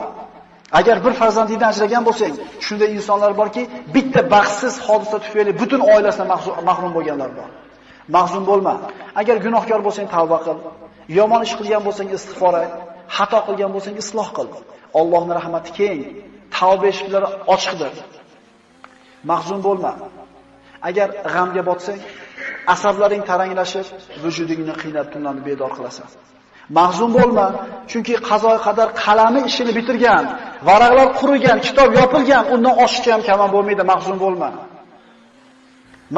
Agar bir farzandingdan ajragan bo'lsang, shunday insonlar borki, bitta baxtsiz hodisa tufayli butun oilasidan mahrum bo'lganlar bor. Mahzun bo'lma. Agar gunohkor bo'lsang, tavba qil. Yomon ish qilgan bo'lsang, istig'for et. Xato qilgan bo'lsang, isloh qil. Allohning rahmati keng, tavba eshiklari ochiqdir. Mahzun bo'lma. Agar g'amga botsang, Asablaring taranglashib, vujudingni qiynab tunlarni bedor qilasan. Mahzun bo'lma, chunki qazo qadar qalami ishini bitirgan, varaqlar qurigan, kitob yopilgan, undan oshiqcha ham kamon bo'lmaydi, mahzun bo'lma.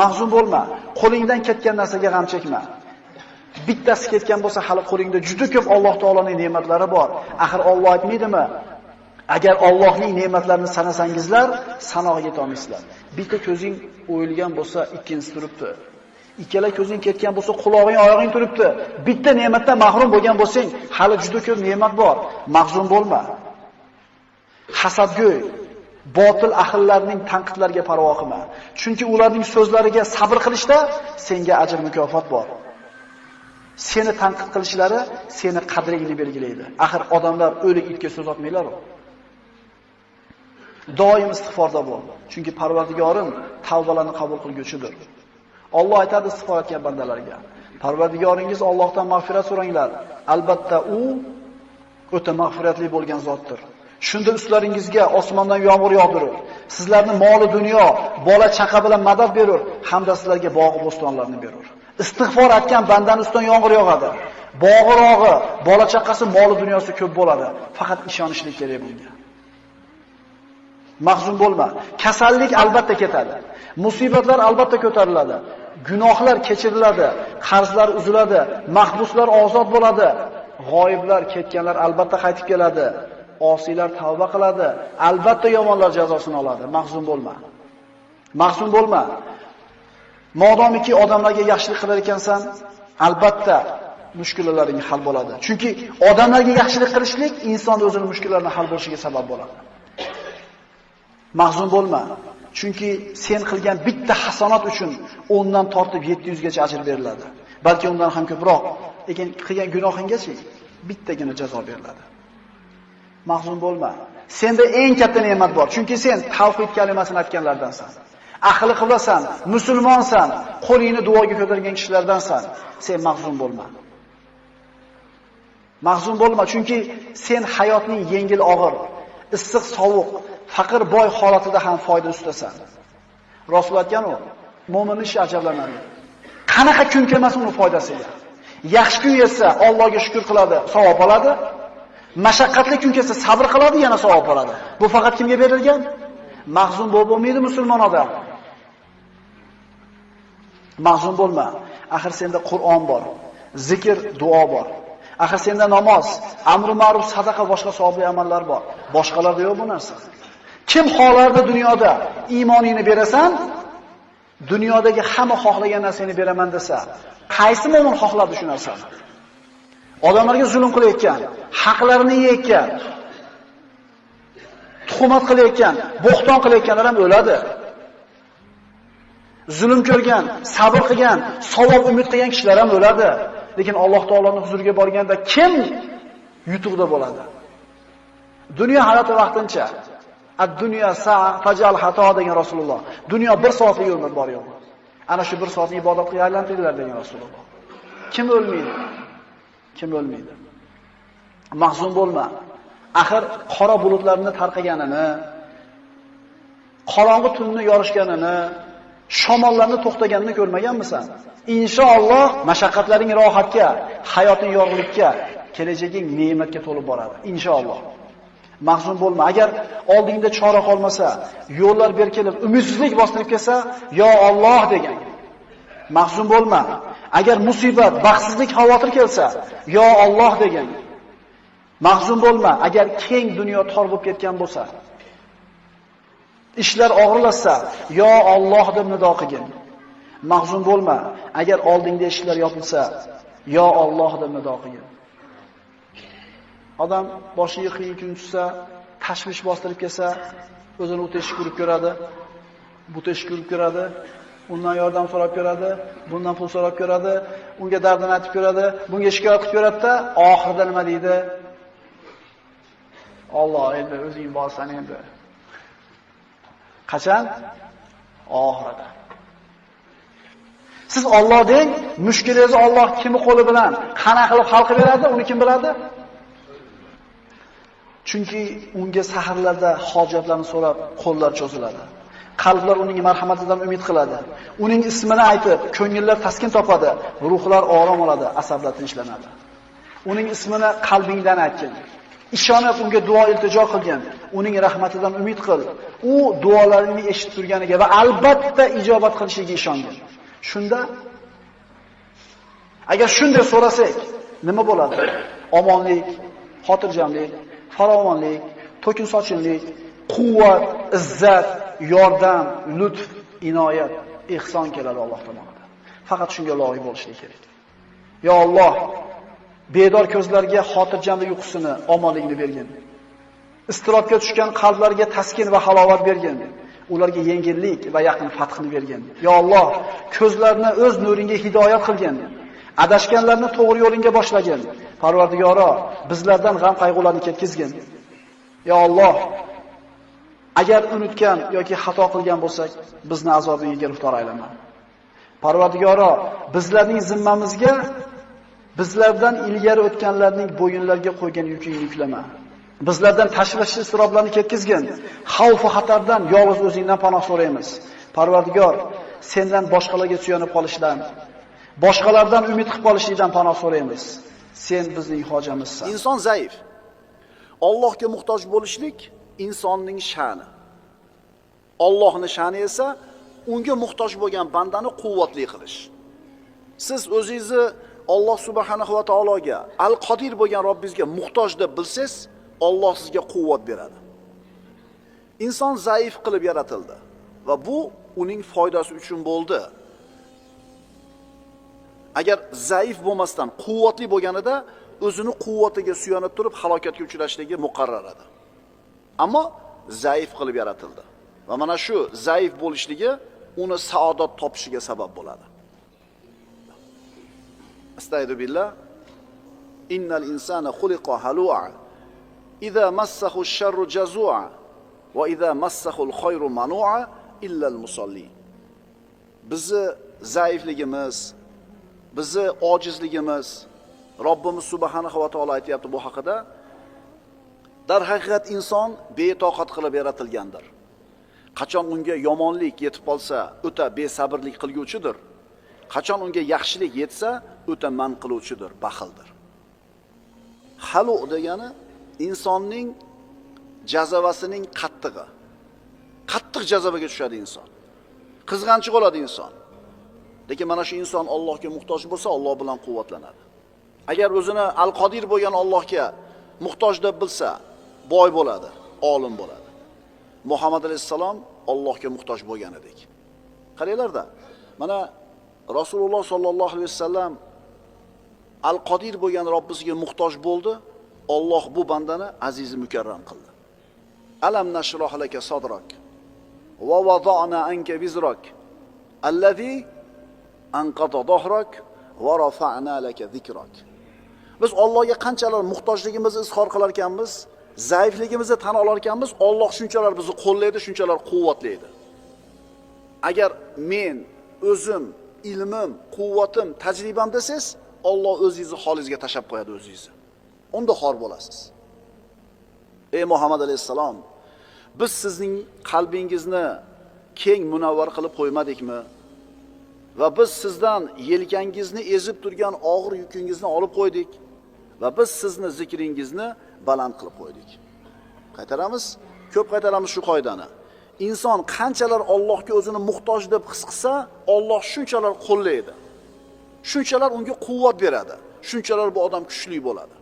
Mahzun bo'lma, qo'lingdan ketgan narsaga g'am chekma. Bittasi ketgan bo'lsa, hali qo'lingda juda ko'p Alloh taoloning ne'matlari bor. Axir Alloh aytmaydimi? Agar Allohning ne'matlarini sanasangizlar, sanoqqa yeta olmaysizlar. Bitta ko'zing o'yilgan bo'lsa, ikkinchisi turibdi. Ikkala ko'zing ketgan bo'lsa, quloqing, oyog'ing turibdi. Bitta ne'matdan mahrum bo'lgan bo'lsang, hali juda ko'p ne'mat bor. Mahzun bo'lma. Hasadgo'y, botil ahillarning tanqidlariga parvo qilma. Chunki ularning so'zlariga sabr qilishda senga ajr mukofot bor. Seni tanqid qilishlari seni qadringni belgilaydi. Axir odamlar o'lik itga so'z otmaylar-ku. Doim istig'forda bo'l. Chunki Parvardigorim tavbalarni qabul qilguvchidir. Alloh aytadi istig'for etgan bandalarga: Parvardigoringiz Allohdan mag'firat so'ranglar. Albatta u o'ta mag'firatli bo'lgan zotdir. Shunda ustlaringizga osmondan yomg'ir yog'dirur. Sizlarni moli dunyo, bola chaqa bilan madad berur, hamda sizlarga bog' bo'stonlarni berur. Istig'for etgan bandaning ustidan yomg'ir yog'adi. Bog'irog'i, bola chaqasi, moli dunyosi ko'p bo'ladi. Faqat ishonishlik kerak bunga. Mahzun bo'lma. Kasallik albatta ketadi. Musibatlar albatta ko'tariladi. Gunohlar kechiriladi, qarzlar uziladi, mahbuslar ozod bo'ladi. G'oyiblar, ketganlar albatta qaytib keladi. Osiylar tavba qiladi, albatta yomonlar jazosini oladi. Mahzun bo'lma. Mahzun bo'lma. Modomiki odamlarga yaxshilik qilar ekansan, albatta mushkullalaring hal bo'ladi. Chunki odamlarga yaxshilik qilishlik inson o'zining mushkullalarini hal bo'lishiga sabab bo'ladi. Mahzun bo'lma. Chunki sen qilgan bitta hasonat uchun 10 dan tortib 700 gacha ajr beriladi. Balki undan ham ko'proq. Lekin qilgan gunohinggacha bittagina jazo beriladi. Mahzun bo'lma. Senda eng katta ne'mat bor. Chunki sen tavhid kalimasini aytganlardansan. Ahli qiblasan, musulmonsan, qo'lingni duoga ko'targan kishilardansan. Sen mahzun bo'lma. Mahzun bo'lma, chunki sen hayotning yengil og'ir, issiq sovuq, faqir boy holatida ham foyda ustasan. Rasul aytgan-ku, mo'min ish ajablanadi. Qanaqa kun kelmasa uni foydasiga. Yaxshi kun yetsa Allohga shukr qiladi, savob oladi. Mashaqqatli kun kelsa sabr qiladi, yana savob oladi. Bu faqat kimga berilgan? Mahzun bo'lmaydi musulmon odam. Mahzun bo'lma. Axir senda Qur'on bor, zikr, duo bor. Axir senda namoz, amr ma'ruf, sadaqa, boshqa savobli amallar bor. Boshqalarda yo'q bu narsa. Kim xohlardi dunyoda iymoningni berasan, dunyodagi hamma xohlagan narsani beraman desa, qaysi mo'min xohlardi shu narsani? Odamlarga zulm qilayotgan, haqlarini yeyotgan, tuhmat qilayotgan, bo'xton qilayotganlar ham o'ladi. Zulm ko'rgan, sabr qilgan, savob umid qilgan kishilar ham o'ladi. Lekin Alloh taoloning huzuriga borganda kim yutuqda bo'ladi? Dunyo hayoti vaqtincha. Ad-dunyo sa'a fajal hato degan Rasululloh. Dunyo 1 soatlik umr bor yo'q. Ana shu 1 soatni ibodatga aylantiringlar degan Rasululloh. Kim o'lmaydi? Kim o'lmaydi? Mahzun bo'lma. Axir qora bulutlarni tarqaganini, qorong'i tunni yorishganini, shamollarni to'xtaganini ko'rmaganmisan? Inshaalloh mashaqqatlaring rohatga, hayoting yorug'likka, kelajaging ne'matga to'lib boradi. Inshaalloh. Mahzun bo'lma. Agar oldingda chora qolmasa, yo'llar berkilib, umidsizlik bostirib kelsa, yo Alloh degan. Mahzun bo'lma. Agar musibat, baxtsizlik, xavotir kelsa, yo Alloh degan. Mahzun bo'lma. Agar keng dunyo tor bo'lib ketgan bo'lsa, ishlar og'irlashsa, yo Alloh deb nido qilgin. Mahzun bo'lma. Agar oldingda eshiklar yopilsa, yo Alloh deb nido qilgin. Odam boshiga qiyin kun tushsa, tashvish bostirib kelsa, o'zini u teshik ko'rib ko'radi, bu teshik ko'rib ko'radi, undan yordam so'rab ko'radi, bundan pul so'rab ko'radi, unga dardini aytib ko'radi, bunga shikoyat qilib ko'radi-da, oxirida nima deydi? Alloh, endi o'zing borsan endi. Qachon? Oxirida. Siz Alloh deng, mushkulingizni Alloh kimi qo'li bilan qanaqa qilib hal qilib beradi, uni kim biladi? Chunki unga saharlarda hojatlarni so'rab qo'llar cho'ziladi. Qalblar uning marhamatidan umid qiladi. Uning ismini aytib, ko'ngillar taskin topadi, ruhlar orom oladi, asablar tinchlanadi. Uning ismini qalbingdan aytgin. Ishonib unga duo iltijo qilgin. Uning rahmatidan umid qil. U duolaringni eshitib turganiga va albatta ijobat qilishiga ishongin. Shunda agar shunday so'rasak, nima bo'ladi? Omonlik, xotirjamlik, farovonlik, to'kin sochinlik, quvvat, izzat, yordam, lutf, inoyat, ihson keladi Alloh tomonidan. Faqat shunga loyiq bo'lishlik kerak. Yo Alloh, bedor ko'zlarga xotirjamlik uyqusini, omonlikni bergin. Istirobga tushgan qalblarga taskin va halovat bergin. Ularga yengillik va yaqin fathni bergin. Yo Alloh, ko'zlarni o'z nuringga hidoyat qilgin. Adashganlarni to'g'ri yo'lingga boshlagin. Parvardigoro, bizlardan g'am qayg'ularni ketkizgin. Yo Alloh, agar unutgan yoki xato qilgan bo'lsak, bizni azobingga giriftor aylama. Parvardigoro, bizlarning zimmamizga bizlardan ilgari o'tganlarning bo'yinlariga qo'ygan yukingni yuklama. Bizlardan tashvish istiroblarni ketkizgin. Xavf va xatardan yolg'iz o'zingdan panoh so'raymiz. Parvardigor, sendan boshqalarga suyanib qolishdan, boshqalardan umid qilib qolishlikdan panoh so'raymiz. Sen bizning hojamizsan. Inson zaif. Allohga muhtoj bo'lishlik insonning sha'ni. Allohning sha'ni esa unga muhtoj bo'lgan bandani quvvatli qilish. Siz o'zingizni Alloh subhanahu va taologa, Al-Qodir bo'lgan Robbingizga muhtoj deb bilsangiz, Alloh sizga quvvat beradi. Inson zaif qilib yaratildi va bu uning foydasi uchun bo'ldi. Agar zaif bo'lmasdan quvvatli bo'lganida o'zini quvvatiga suyanib turib halokatga uchrashligi muqarrar edi. Ammo zaif qilib yaratildi va mana shu zaif bo'lishligi uni saodat topishiga sabab bo'ladi. Astaydu billah. Innal insana xuliqa halu'a. Idza massahu ash-sharru jazu'a va idza massahu al-khayru manu'a illa al-musalli. Bizni zaifligimiz, bizni ojizligimiz Robbimiz subhanahu va taolo aytayapti bu haqida. Darhaqiqat inson betoqat qilib yaratilgandir. Qachon unga yomonlik yetib qolsa, o'ta besabrlik qilguvchidir. Qachon unga yaxshilik yetsa, o'ta man qiluvchidir, baxildir. Halu degani insonning jazavasining qattig'i. Qattiq jazabaga tushadi inson. Qizg'anchiq bo'ladi inson. Lekin mana shu inson Allohga muhtoj bo'lsa, Alloh bilan quvvatlanadi. Agar o'zini Al-Qodir bo'lgan Allohga muhtoj deb bilsa, boy bo'ladi, olim bo'ladi. Muhammad alayhisalom Allohga muhtoj bo'lgan edik. Qaranglarda, mana Rasululloh sollallohu alayhi vasallam Al-Qodir bo'lgan Robbisiga muhtoj bo'ldi. Alloh bu bandani aziz mukarram qildi. Alam nashroh laka sadrak va wada'na anka bizrak allazi anqata dahrak va rafa'na laka zikrak. Biz Allohga qanchalar muhtojligimizni izhor qilar ekanmiz, zaifligimizni tan olar ekanmiz, Alloh shunchalar bizni qo'llaydi, shunchalar quvvatlaydi. Agar men o'zim, ilmim, quvvatim, tajribam desangiz, Alloh o'zingizni holingizga tashab qo'yadi o'zingizni. Unda xor bo'lasiz. Ey Muhammad alayhisalom, biz sizning qalbingizni keng munavvar qilib qo'ymadikmi? Va biz sizdan yelkangizni ezib turgan og'ir yukingizni olib qo'ydik va biz sizni zikringizni baland qilib qo'ydik. Qaytaramiz, ko'p qaytaramiz shu qoidani. Inson qanchalar Allohga o'zini muhtoj deb his qilsa, Alloh shunchalar qo'llaydi. Shunchalar unga quvvat beradi. Shunchalar bu odam kuchli bo'ladi.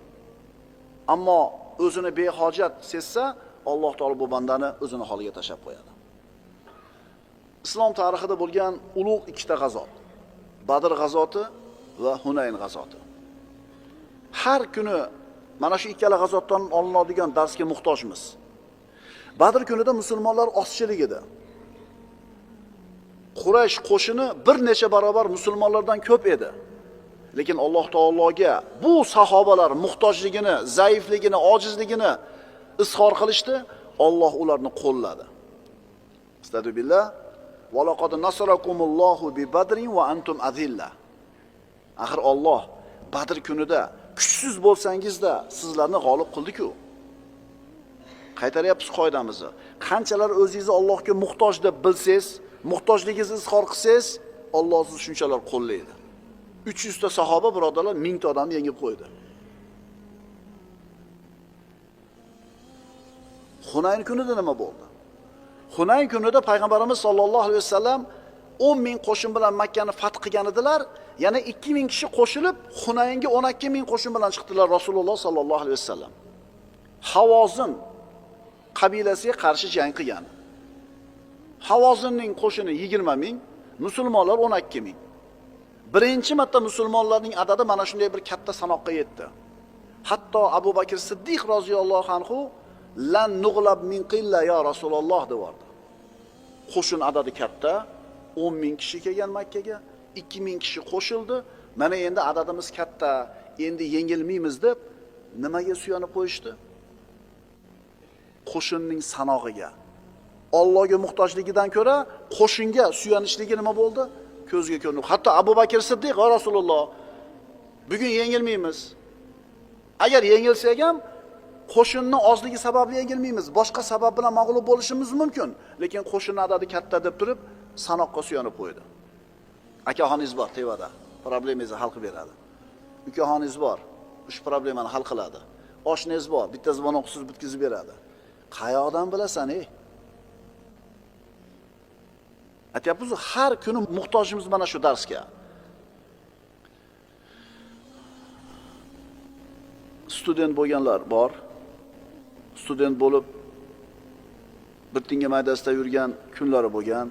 Ammo o'zini behojat sezsa, Alloh taolo bu bandani o'zini holiga tashab qo'yadi. Islom tarixida bo'lgan ulug' ikkita g'azot, Badr g'azoti va Hunayn g'azoti. Har kuni mana shu ikkala g'azotdan olinadigan darsga muhtojmiz. Badr kunida musulmonlar ozchilik edi. Quraysh qo'shini bir necha barobar musulmonlardan ko'p edi. Lekin Alloh taologa bu sahobalar muhtojligini, zaifligini, ojizligini izhor qilishdi, Alloh ularni qo'lladi. Astagfirullah. Va laqad nasarakumullohu bi badrin va antum azilla. Axir Alloh Badr kunida kuchsiz bo'lsangiz-da sizlarni g'olib qildi-ku. Qaytaryapmiz qoidamizni. Qanchalar o'zingizni Allohga muhtoj deb bilsangiz, muhtojligingizni izhor qilsangiz, Alloh sizni shunchalar qo'llaydi. 300 ta sahoba birodarlar 1000 ta odamni yengib qo'ydi. Hunayn kunida nima bo'ldi? Hunayn kunida payg'ambarimiz sollallohu alayhi vasallam 10 ming qo'shin bilan Makkani fath qilgan edilar. Yana 2000 kishi qo'shilib Hunaynga 12 ming qo'shin bilan chiqdilar Rasululloh sollallohu alayhi vasallam. Havozin qabilasiga qarshi jang qilgan. Havozinning qo'shini 20 ming, musulmonlar 12 ming. Birinchi marta musulmonlarning adadi mana shunday bir katta sanoqqa yetdi. Hatto Abu Bakr Siddiq roziyallohu anhu lan nug'lab min qilla ya Rasululloh deyordi. Qo'shin adadi katta, 10 ming kishi kelgan Makkaga, 2 ming kishi qo'shildi. Mana endi adadimiz katta, endi yengilmaymiz deb nimaga suyanib qo'yishdi? Qo'shinning sanog'iga. Allohga muhtojligidan ko'ra qo'shinga suyanishligi nima bo'ldi? Ko'zga ko'rinib. Hatto Abu Bakr Siddiq va Rasululloh bugun yengilmaymiz. Agar yengilsak ham qo'shinning ozligi sababli yengilmaymiz. Boshqa sabab bilan mag'lub bo'lishimiz mumkin, lekin qo'shin adadi katta deb turib sanoqqa suyanib qo'ydi. Akaxoningiz bor tevada, problemingizni hal qilib beradi. Ukaxoningiz bor, ush problemani hal qiladi. Oshnangiz bor, bitta zvonoqsiz bitkizib beradi. Qayoqdan bilasan, ey? Aytyapmiz, har kuni muhtojimiz mana shu darsga. Student bo'lganlar bor. Student bo'lib bir tinga maydasida yurgan kunlari bo'lgan.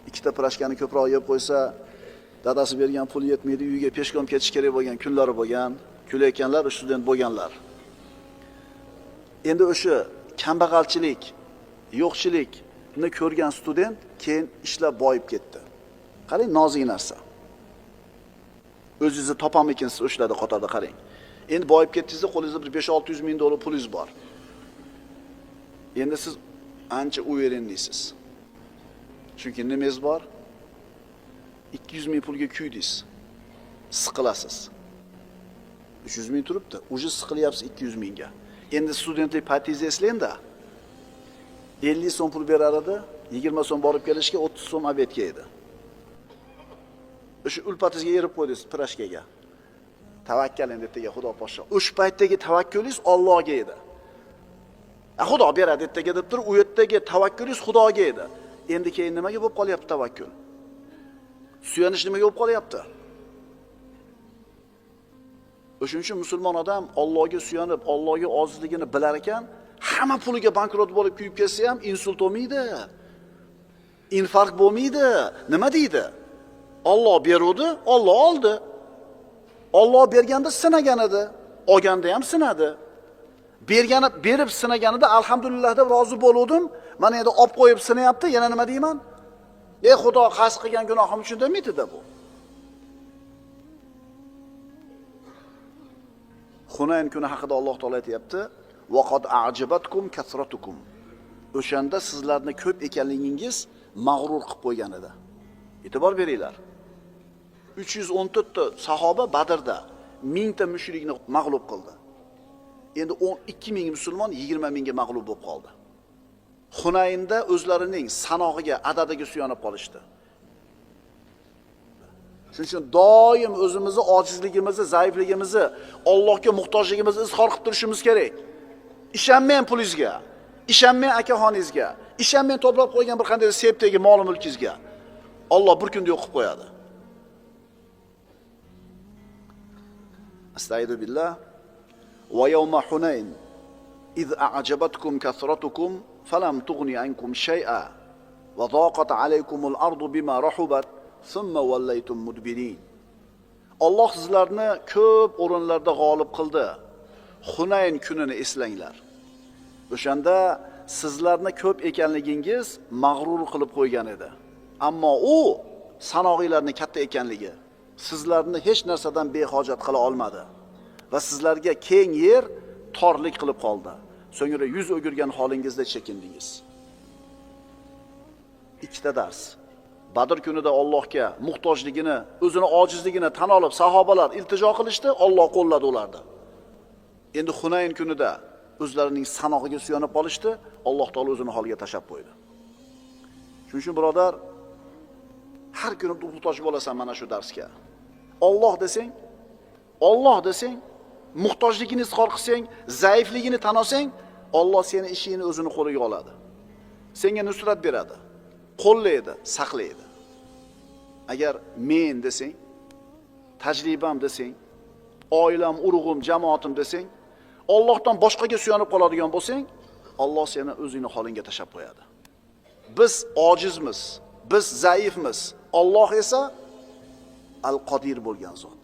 Ikkita prashkani ko'proq yeb qo'ysa, dadasi bergan pul yetmaydi, uyiga peshkom ketish kerak bo'lgan kunlari bo'lgan. Kulayotganlar student bo'lganlar. Endi o'sha kambag'alchilik, yo'qchilikni ko'rgan student keyin ishlab boyib ketdi. Qarang, nozik narsa. O'zingizni topamikinsiz o'shlarda qatorda qarang. Endi boyib ketdingizda qo'lingizda bir 5-600 ming dollar pulingiz bor. Endi siz ancha uverendisiz. Chunki nimangiz bor? 200 ming pulga kuydingiz. Siqilasiz. 300 ming turibdi. Uje siqilyapsiz 200 mingga. Endi studentlik paytingizda eslang-da. 50 so'm pul berar edi, 20 so'm borib kelishga 30 so'm obedga edi. O'sha ulpatingizga erib qo'ydingiz pirashkaga. Tavakkaling debdiga Xudo poshsho. O'sha paytdagi tavakkulingiz Allohga edi. Xudo beradi debdiga deb turib, u yerdagi tavakkulingiz Xudoga edi. Endi keyin nimaga bo'lib qolyapti tavakkul? Suyanish nimaga bo'lib qolyapti? O'shuning uchun musulmon odam Allohga suyanib, Allohga ojizligini bilar ekan, hamma puliga bankrot bo'lib kuyib ketsa ham insult bo'lmaydi. Infarkt bo'lmaydi. Nima deydi? Alloh beruvdi, Alloh oldi. Alloh berganda sinagan edi, olganda ham sinadi. Berib sinaganida alhamdulillah deb rozi bo'ldim. Mana endi olib qo'yib sinayapti, yana nima deyman? Ey Xudo, qasd qilgan gunohim uchun demaydi-da bu. Hunayn kuni haqida Alloh taolay aytayapti: "Va qad a'jabatkum kasratukum." O'shanda sizlarni ko'p ekanligingiz mag'rur qilib qo'ygan edi. E'tibor beringlar. 314 ta sahoba Badrda 1000 ta mushrikni mag'lub qildi. Endi 12 ming musulmon 20 mingga mag'lub bo'lib qoldi. Hunaynda o'zlarining sanog'iga, adadiga suyanib qolishdi. Shuning uchun doim o'zimizni ojizligimizni, zaifligimizni, Allohga muhtojligimizni izhor qilib turishimiz kerak. Ishonmang pulingizga, ishonmang akaxoningizga, ishonmang to'plab qo'ygan bir qanday sepdagi mol mulkingizga. Alloh bir kunda yo'q qilib qo'yadi. Astagfiru billah. Va yawma Hunayn iz a'jabatkum kasratukum falam tughni ankum shay'a va daqat alaykumul ardu bima rahubat thumma wallaytum mudbirin. Alloh sizlarni ko'p o'rinlarda g'olib qildi. Hunayn kunini eslanglar. O'shanda sizlarni ko'p ekanligingiz mag'rur qilib qo'ygan edi. Ammo u sanog'inglarni katta ekanligi sizlarni hech narsadan behojat qila olmadi va sizlarga keng yer torlik qilib qoldi. So'ngra yuz o'girgan holingizda chekindingiz. Ikkita dars. Badr kunida Allohga muhtojligini, o'zini ojizligini tan olib sahobalar iltijo qilishdi, Alloh qo'lladi ularni. Endi Hunayn kunida o'zlarining sanog'iga suyanib qolishdi, Alloh taolo o'zini holiga tashab qo'ydi. Shuning uchun birodar, har kuni muhtoj bo'lasan mana shu darsga. Alloh desang, muhtojligini izhor qilsang, zaifligini tan olsang, Alloh seni ishingni o'zini qo'liga oladi. Senga nusrat beradi, qo'llaydi, saqlaydi. Agar men desang, tajribam desang, oilam, urug'im, jamoatim desang, Allohdan boshqaga suyanib qoladigan bo'lsang, Alloh seni o'zingni holingga tashab qo'yadi. Biz ojizmiz, biz zaifmiz. Alloh esa Al-Qodir bo'lgan zot.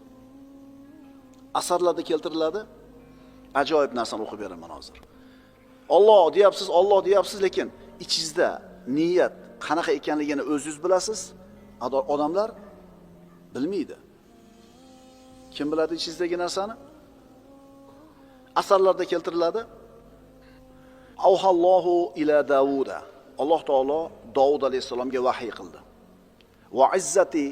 Asarlarda keltiriladi. Ajoyib narsani o'qib beraman hozir. Alloh deyapsiz, lekin ichingizda niyat qanaqa ekanligini o'zingiz bilasiz. Odamlar bilmaydi. Kim biladi ichingizdagi narsani? Asarlarda keltiriladi. Avhallohu ila Davuda. Alloh taolo Davud alayhisalomga vahiy qildi. Va izzati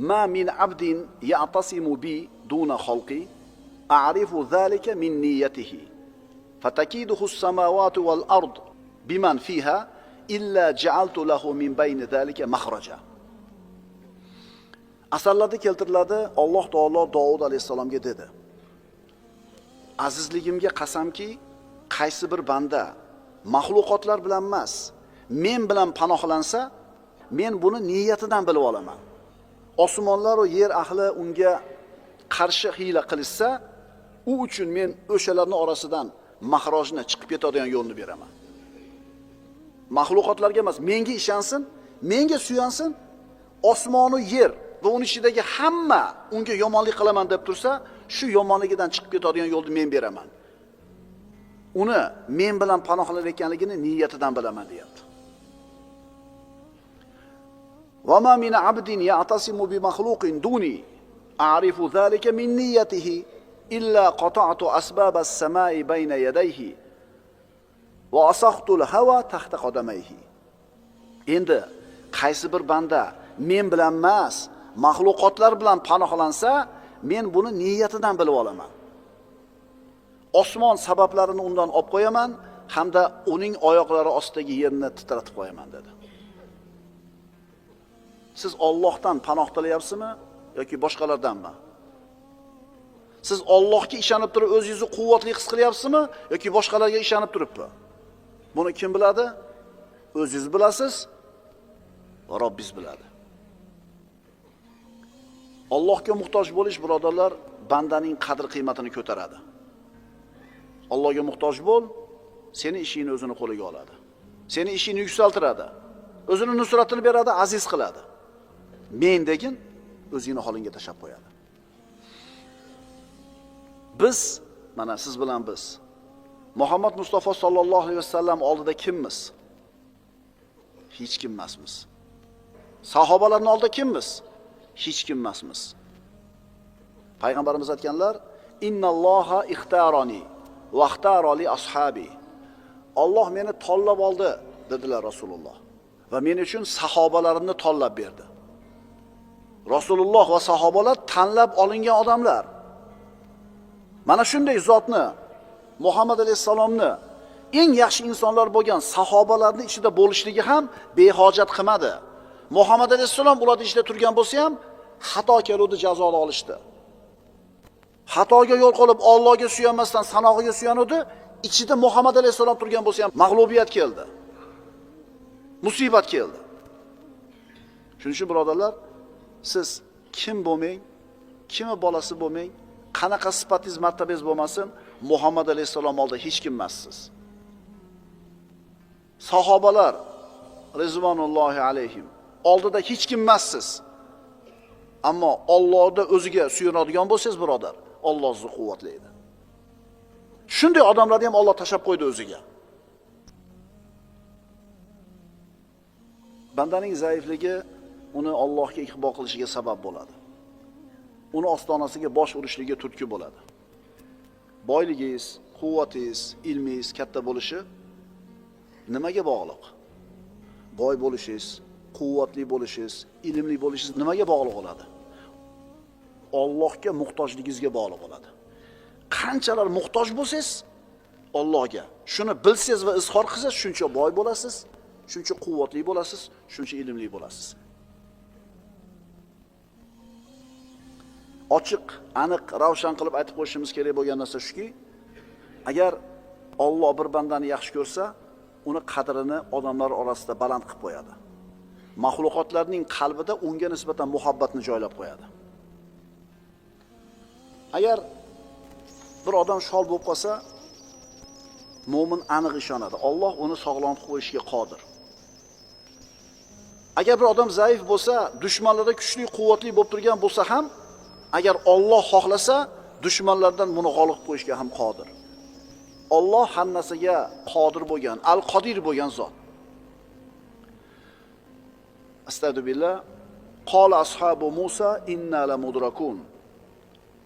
ma min abdin ya'tasimu bi duna khalqi a'rifu zalika min niyyatihi fatakiduhu as-samawati wal ard biman fiha illa ja'altu lahu min bayni zalika makhraja. Asarlarda keltiriladi, Alloh taolo Davud alayhisalomga dedi: Azizligimga qasamki, qaysi bir banda mahluqotlar bilan emas, men bilan panohlansa, men buni niyatidan bilib olaman. Osmonlar va yer ahli unga qarshi hiyla qilishsa, u uchun men o'shalarning orasidan mahrojni chiqib ketadigan yo'lni beraman. Mahluqotlarga emas, menga ishonsin, menga suyansin, osmon va yer va uning ichidagi hamma unga yomonlik qilaman deb tursa, shu yomonligidan chiqib ketadigan yo'lni men beraman. Uni men bilan panohlar ekanligini niyatidan bilaman deyapti. Va ma min abdin ya'tasimu bi makhluqin duni a'rifu zalika min niyyatihi illa qata'tu asbab as-sama'i bayna yadayhi va asaqtu al-hawa tahta qadamayhi. Endi qaysi bir banda men bilan emas, mahluqotlar bilan panohlansa, men buni niyatidan bilib olaman. Osmon sabablarini undan olib qo'yaman hamda uning oyoqlari ostidagi yerni titratib qo'yaman dedi. Siz Allohdan panoh tilayapsizmi yoki boshqalardanmi? Siz Allohga ishonib turib o'zingizni quvvatli his qilyapsizmi yoki boshqalarga ishonib turibmi? Buni kim biladi? O'zingiz bilasiz va Robbingiz biladi. Allohga muhtoj bo'lish, birodarlar, bandaning qadr-qiymatini ko'taradi. Allohga muhtoj bo'l, seni ishingni o'zini qo'liga oladi. Seni ishingni yuksaltiradi. O'zini nusratini beradi, aziz qiladi. Men degin o'zingni holingga tashab qo'yadi. Biz, mana siz bilan biz Muhammad Mustafa sallallohu alayhi vasallam oldida kimmiz? Hech kim emasmiz. Sahobalarning oldida kimmiz? Hech kim emasmiz. Payg'ambarimiz aytganlar: "Innalloha ixtaroni va ixtaroli ashabi." Alloh meni tanlab oldi dedilar Rasululloh. Va men uchun sahobalarimni tanlab berdi. Rasululloh va sahobalar tanlab olingan odamlar. Mana shunday zotni, Muhammad alayhisalomni eng yaxshi insonlar bo'lgan sahobalarning ichida bo'lishligi ham behojat qilmadi. Muhammad alayhisalom ular ichida turgan bo'lsa ham xato keluvdi, jazoni olishdi. Xatoga yo'l qo'yib Allohga suyanmasdan sanog'iga suyanudi, ichida Muhammad alayhisalom turgan bo'lsa ham mag'lubiyat keldi. Musibat keldi. Shuning uchun birodarlar, siz kim bo'lmang, kimni bolasi bo'lmang, qanaqa sifatingiz, martabangiz bo'lmasin, Muhammad alayhisalom oldida hech kim emassiz. Sahobalar rizvanullohi alayhim oldida hech kim emassiz. Ammo Allohda o'ziga suyanadigan bo'lsangiz, birodar, Alloh sizni quvvatlaydi. Shunday odamlarni ham Alloh tashab qo'ydi o'ziga. Bandaning zaifligi uni Allohga iqbol qilishiga sabab bo'ladi. Uni ostonasiga bosh urishligiga turtki bo'ladi. Boyligingiz, quvvatingiz, ilmingiz katta bo'lishi nimaga bog'liq? Boy bo'lishingiz, quvvatli bo'lishingiz, ilmli bo'lishingiz nimaga bog'liq bo'ladi? Allohga muhtojligingizga bog'liq bo'ladi. Qanchalar muhtoj bo'lsangiz, Allohga. Shuni bilsangiz va izhor qilsangiz, shuncha boy bo'lasiz, shuncha quvvatli bo'lasiz, shuncha ilmli bo'lasiz. Ochiq, aniq, ravshan qilib aytib qo'yishimiz kerak bo'lgan narsa shuki, agar Alloh bir bandani yaxshi ko'rsa, uni qadrini odamlar orasida baland qilib qo'yadi. Mahluqotlarning qalbida unga nisbatan muhabbatni joylab qo'yadi. Agar bir odam shol bo'lib qolsa, mo'min aniq ishonadi. Alloh uni sog'lom qilib qo'yishga qodir. Agar bir odam zaif bo'lsa, dushmanlarda kuchli, quvvatli bo'lib turgan bo'lsa ham, agar Alloh xohlasa, dushmanlardan buni g'olib qo'yishga ham qodir. Alloh har narsaga qodir bo'lgan, al-Qodir bo'lgan zot. Astagfirullah. Qala ashabu Musa inna la mudrakun.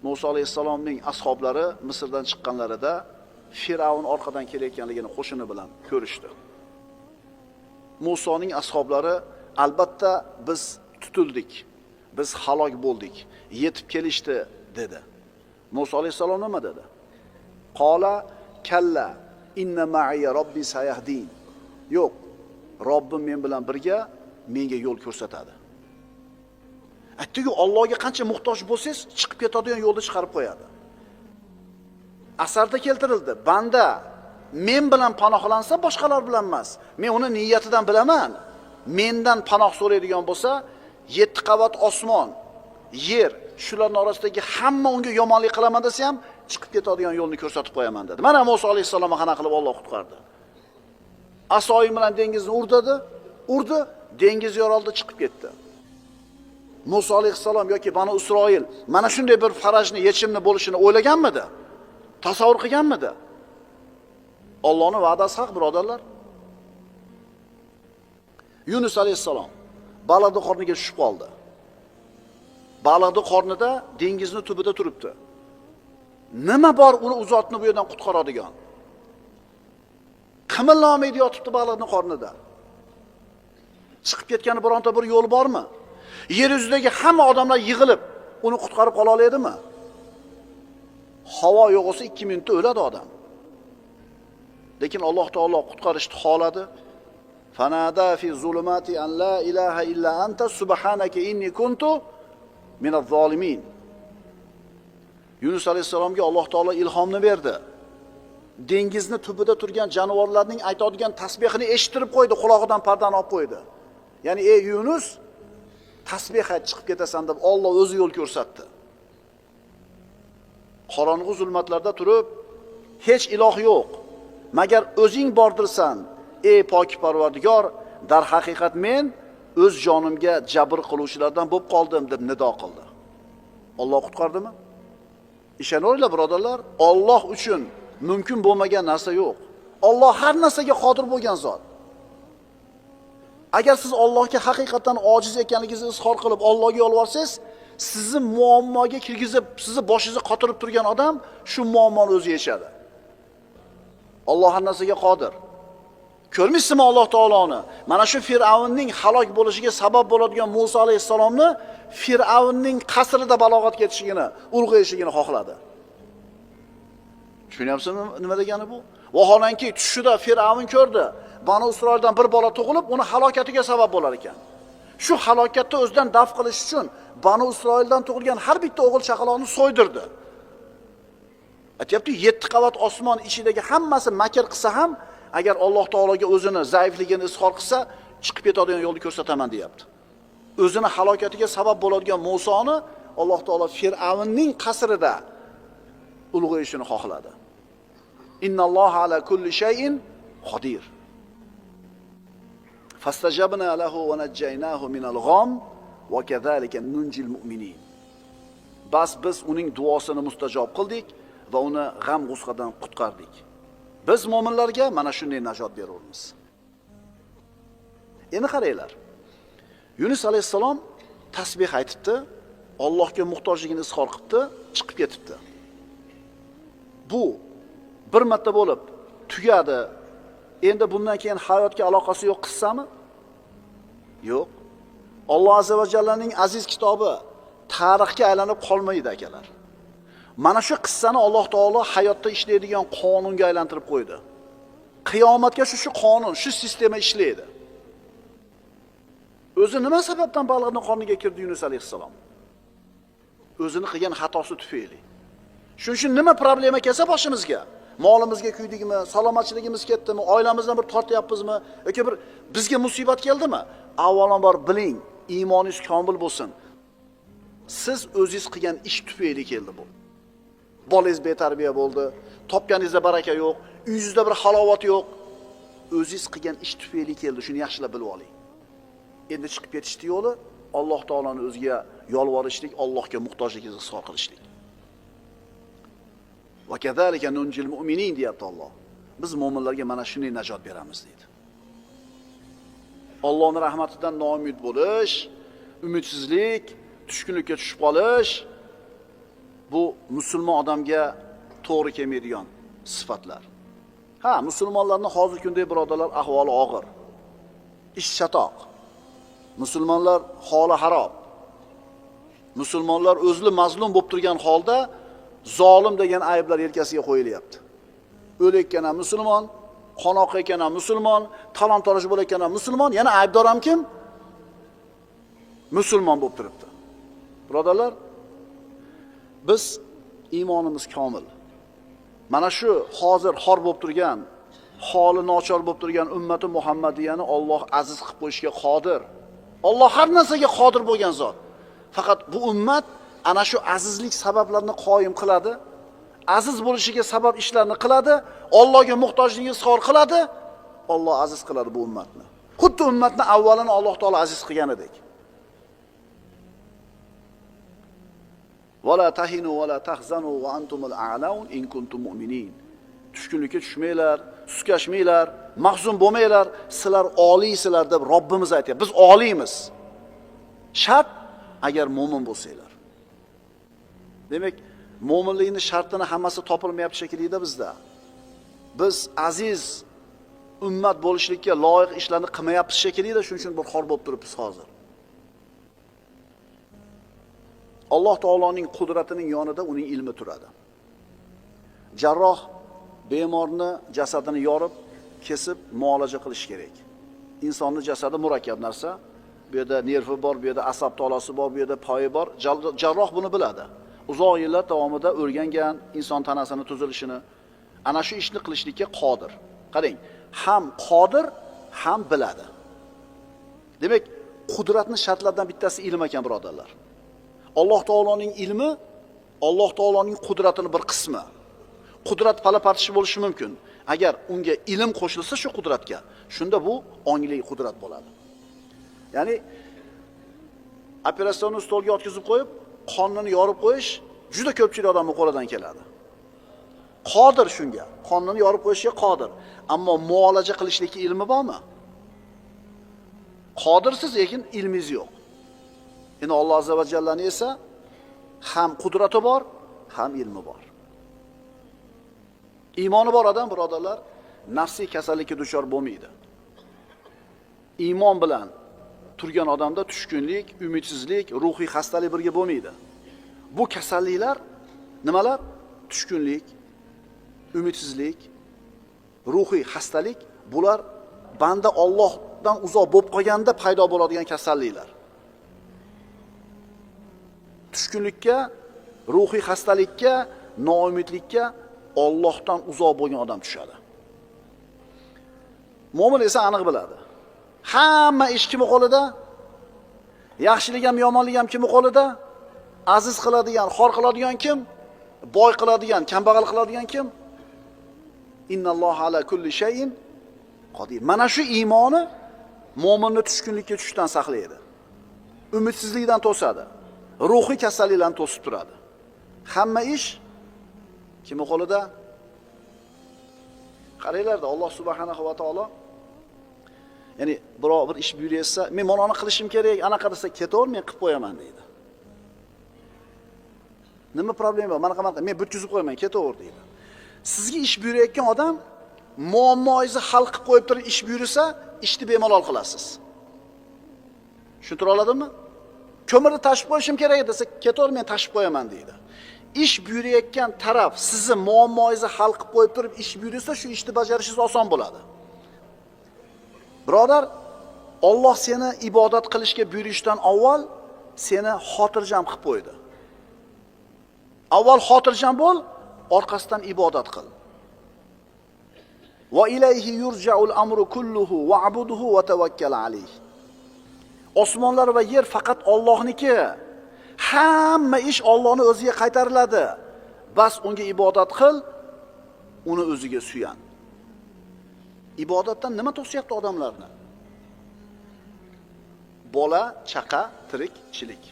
Musa alayhisalomning ashablari Misrdan chiqqanlarida Firavun orqadan kelayotganligini qo'shini bilan ko'rishdi. Musoning ashablari albatta biz tutildik, biz halok bo'ldik, yetib kelishdi dedi. Musa alayhisalom nima dedi? Qala kalla inna ma'iya robbi sayahdin. Yo'q, Robbim men bilan birga menga yo'l ko'rsatadi. Aytdi-ku, Allohga qancha muhtoj bo'lsangiz, chiqib ketadigan yo'lda chiqarib qo'yadi. Asarda keltirildi. Banda men bilan panohlansa, boshqalar bilan emas. Men uni niyatidan bilaman. Mendan panoh so'raydigan bo'lsa, 7 qavat osmon, yer, shularning orasidagi hamma unga yomonlik qilaman desa ham, chiqib ketadigan yo'lni ko'rsatib qo'yaman dedi. Mana Musa alayhisalomni qana qilib Alloh qutqardi. Asoyim bilan dengizni urdi, dengiz yoroldi, chiqib ketdi. Musa alayhisalom yoki Banu Isroil mana shunday bir farajni, yechimni bo'lishini o'ylaganmidi? Tasavvur qilganmidi? Allohning va'dasi haq, birodarlar. Yunus alayhisalom baliqning qorniga tushib qoldi. Baliqning qornida dengizning tubida turibdi. Nima bor uni u zotni bu yerdan qutqaradigan? Qimillaydi yotibdi baliqning qornida. Chiqib ketgani bironta bir yo'l bormi? Yer yuzidagi hamma odamlar yig'ilib uni qutqarib qola oladimi? Havo yo'q bo'lsa 2 minutda o'ladi odam. Lekin Alloh taolo qutqarishni xoladi. Fanada fi zulumati an la ilaha illa anta subhanaka inni kuntu minaz zolimin. Yunus alayhisalomga Alloh taolo ilhomni berdi. Dengizni tubida turgan jonivorlarning aytadigan tasbihini eshittirib qo'ydi, quloqidan pardani olib qo'ydi. Ya'ni ey Yunus, tasbih ayt, chiqib ketasan deb Alloh o'zi yo'l ko'rsatdi. Qorong'u zulmatlarda turib, hech iloh yo'q, magar o'zing bordirsan, ey pok Parvardigor, dar haqiqat men o'z jonimga jabr qiluvchilardan bo'lib qoldim deb nido qildi. Alloh qutqardimi? Ishoninglar birodarlar, Alloh uchun mumkin bo'lmagan narsa yo'q. Alloh har narsaga qodir bo'lgan zot. Agar siz Allohga haqiqatan ojiz ekanligingizni izhor qilib Allohga yolvorsangiz, sizni muammoga kirgizib, sizni boshingizga qotirib turgan odam shu muammoni o'zi yechadi. Alloh har narsaga qodir. Ko'rmaysizmi Alloh taoloni? Mana shu Firavunning halok bo'lishiga sabab bo'ladigan Musa alayhisalomni Firavunning qasrida balog'at ketishigini, ulg'ayishigini xohladi. Tushunyapsizmi nima degani bu? Vaholanki tushida Firavun ko'rdi. Banu Isroildan bir bola tug'ilib, uni halokatiga sabab bo'lar ekan. Shu halokatni o'zidan daf qilish uchun Banu Isroildan tug'ilgan har bitta o'g'il chaqaloqni so'ydirdi. Aytayapti, 7 qavat osmon ichidagi hammasi makr qilsa ham, agar Alloh taologa o'zini zaifligini izhor qilsa, chiqib ketadigan yo'lni ko'rsataman deyapti. O'zini halokatiga sabab bo'ladigan Musoni Alloh taolo Firavunning qasrida ulg'ayishini xohladi. Innalloha ala kulli shay'in qodir. Fastajabna lahu va najjaynahu minal gham va kadhalika nunjil mu'minin. Bas biz uning duosini mustajob qildik va uni g'am g'usqadan qutqardik. Biz mu'minlarga mana shunday najot beramiz. Endi qaranglar. Yunus alayhisalom tasbih aytibdi, Allohga muhtojligini izhor qilibdi, chiqib ketibdi. Bu bir marta bo'lib tugadi. Endi bundan keyin hayotga aloqasi yo'q qissami? Yo'q. Alloh azza va jallaning aziz kitobi tarixga aylanib qolmaydi akalar. Mana shu qissani Alloh taolo hayotda ishlaydigan qonunga aylantirib qo'ydi. Qiyomatga shu qonun, shu sistema ishlaydi. O'zi nima sababdan baliqning qorniga kirdi Yunus alayhisalom? O'zini qilgan xatosi tufayli. Shuning uchun nima problema kelsa boshimizga, molimizga kuydikmi, salomatchiligimiz ketdimi, oilamizdan bir tortyapmizmi yoki bir bizga musibat keldimi? Avvalambor biling, iymoningiz komil bo'lsin. Siz o'zingiz qilgan ish tufayli keldi bu. Bolangiz betarbiya bo'ldi, topganingizda baraka yo'q, uyingizda bir halovat yo'q. O'zingiz qilgan ish tufayli keldi, shuni yaxshilab bilib oling. Endi chiqib ketishdi yo'li Alloh taolaning o'ziga yolvorishlik, Allohga muhtojligingizni izhor qilishlik. Va kadalika nunjil mu'minin deyapti Alloh. Biz mu'minlarga mana shunday najot beramiz deydi. Allohning rahmatidan noumid bo'lish, umidsizlik, tushkunlikka tushib qolish bu musulmon odamga to'g'ri kelmaydigan sifatlar. Ha, musulmonlarning hozirgi kundagi birodarlar ahvoli og'ir. Ish chatoq. Musulmonlar holi harob. Musulmonlar o'zli mazlum bo'lib turgan holda zolim degan ayblar yelkasiga qo'yilyapti. O'layotgan ham musulmon, qonoq ekan ham musulmon, talon-toroj bo'layotgan ham musulmon, yana aybdor ham kim? Musulmon bo'lib turibdi. Birodarlar, biz iymonimiz komil. Mana shu hozir xor bo'lib turgan, holi nochor bo'lib turgan ummati Muhammadiyani Alloh aziz qilib qo'yishga qodir. Alloh har narsaga qodir bo'lgan zot. Faqat bu ummat ana shu azizlik sabablarini qoyim qiladi. Aziz bo'lishiga sabab ishlarni qiladi, Allohga muhtojligini izhor qiladi. Alloh aziz qiladi bu ummatni. Xuddi ummatni avvalini Alloh taolo aziz qilganidek. Wala tahinu wala tahzanu wa antumul a'laun in kuntum mu'minin. Tushkunlikka tushmanglar, suskashmanglar, mahzun bo'lmanglar, sizlar oliysizlar deb Robbimiz aytayapti. Biz oliymiz. Shart agar mo'min bo'lsanglar. Demak, mo'minlikning shartini hammasi topilmayapti shekilida bizda. Biz aziz ummat bo'lishlikka loyiq ishlarni qilmayapmiz shekilida, shuning uchun bir xor bo'lib turibmiz hozir. Alloh taoloning qudratining yonida uning ilmi turadi. Jarroh bemorni jasadini yorib, kesib muolaja qilish kerak. Insonning jasadi murakkab narsa. Bu yerda nervi bor, bu yerda asab tolasi bor, bu yerda poyi bor. Jarroh buni biladi. Uzoq yillar davomida o'rgangan inson tanasini tuzilishini, ana shu ishni qilishlikka qodir. Qarang, ham qodir, ham biladi. Demak, qudratning shartlaridan bittasi ilm ekan, birodarlar. Alloh taoloning ilmi, Alloh taoloning qudratining bir qismi. Qudrat pala-partishi bo'lishi mumkin. Agar unga ilm qo'shilsa shu qudratga, shunda bu ongli qudrat bo'ladi. Ya'ni operatsionni stolga o'tkazib qo'yib, qonnini yorib qo'yish juda ko'pchilik odamning qo'lidan keladi. Qodir shunga, qonnini yorib qo'yishga qodir. Ammo muolaja qilishlikka ilmi bormi? Qodirsiz, lekin ilmingiz yo'q. Endi Alloh azza va jallani esa ham qudrati bor, ham ilmi bor. Iymoni bor odam, birodarlar, nafsiy kasallikka duchor bo'lmaydi. Iymon bilan turgan odamda tushkunlik, umidsizlik, ruhiy xastalik birga bo'lmaydi. Bu kasalliklar nimalar? Tushkunlik, umidsizlik, ruhiy xastalik, bular banda Allohdan uzoq bo'lib qolganda paydo bo'ladigan kasalliklar. Tushkunlikka, ruhiy xastalikka, noumidlikka Allohdan uzoq bo'lgan odam tushadi. Mo'min esa aniq biladi. Hamma ish kimning qo'lida? Yaxshilik ham, yomonlik ham kimning qo'lida? Aziz qiladigan, xor qiladigan kim? Boy qiladigan, kambag'al qiladigan kim? Innalloha ala kulli shay'in qodir. Mana shu iymoni mo'minni tushkunlikka tushishdan saqlaydi. Umidsizlikdan to'sadi. Ruhiy kasalliklarni to'sib turadi. Hamma ish kimning qo'lida? Qaranglarda, Alloh subhanahu va taolo ya'ni birov bir ish buyursa, men mana qilishim kerak, anaqa desa, ketaver, men qilib qo'yaman deydi. Nima problem bor? Mana men bitkizib qo'yaman, ketaver deydi. Sizga ish buyurayotgan odam muammoingizni hal qilib qo'yib turib ish buyursa, ishni bemalol qilasiz. Tushuntira oladimmi? Ko'mirni tashib qo'yishim kerak desa, ketaver, men tashib qo'yaman deydi. ish buyurayotgan taraf sizni muammoingizni hal qilib qo'yib turib ish buyursa, shu ishni bajarishingiz oson bo'ladi. Birodar, Alloh seni ibodat qilishga buyurishdan avval seni xotirjam qilib qo'ydi. Avval xotirjam bo'l, orqasidan ibodat qil. Va ilayhi yurja'ul amru kulluhu wa'budhu va tawakkal alayh. Osmonlar va yer faqat Allohniki. Hamma ish Allohning o'ziga qaytariladi. Bas unga ibodat qil, uni o'ziga suyan. Ibodatdan nima to'syapti odamlarni? Bola, chaqa, tirikchilik.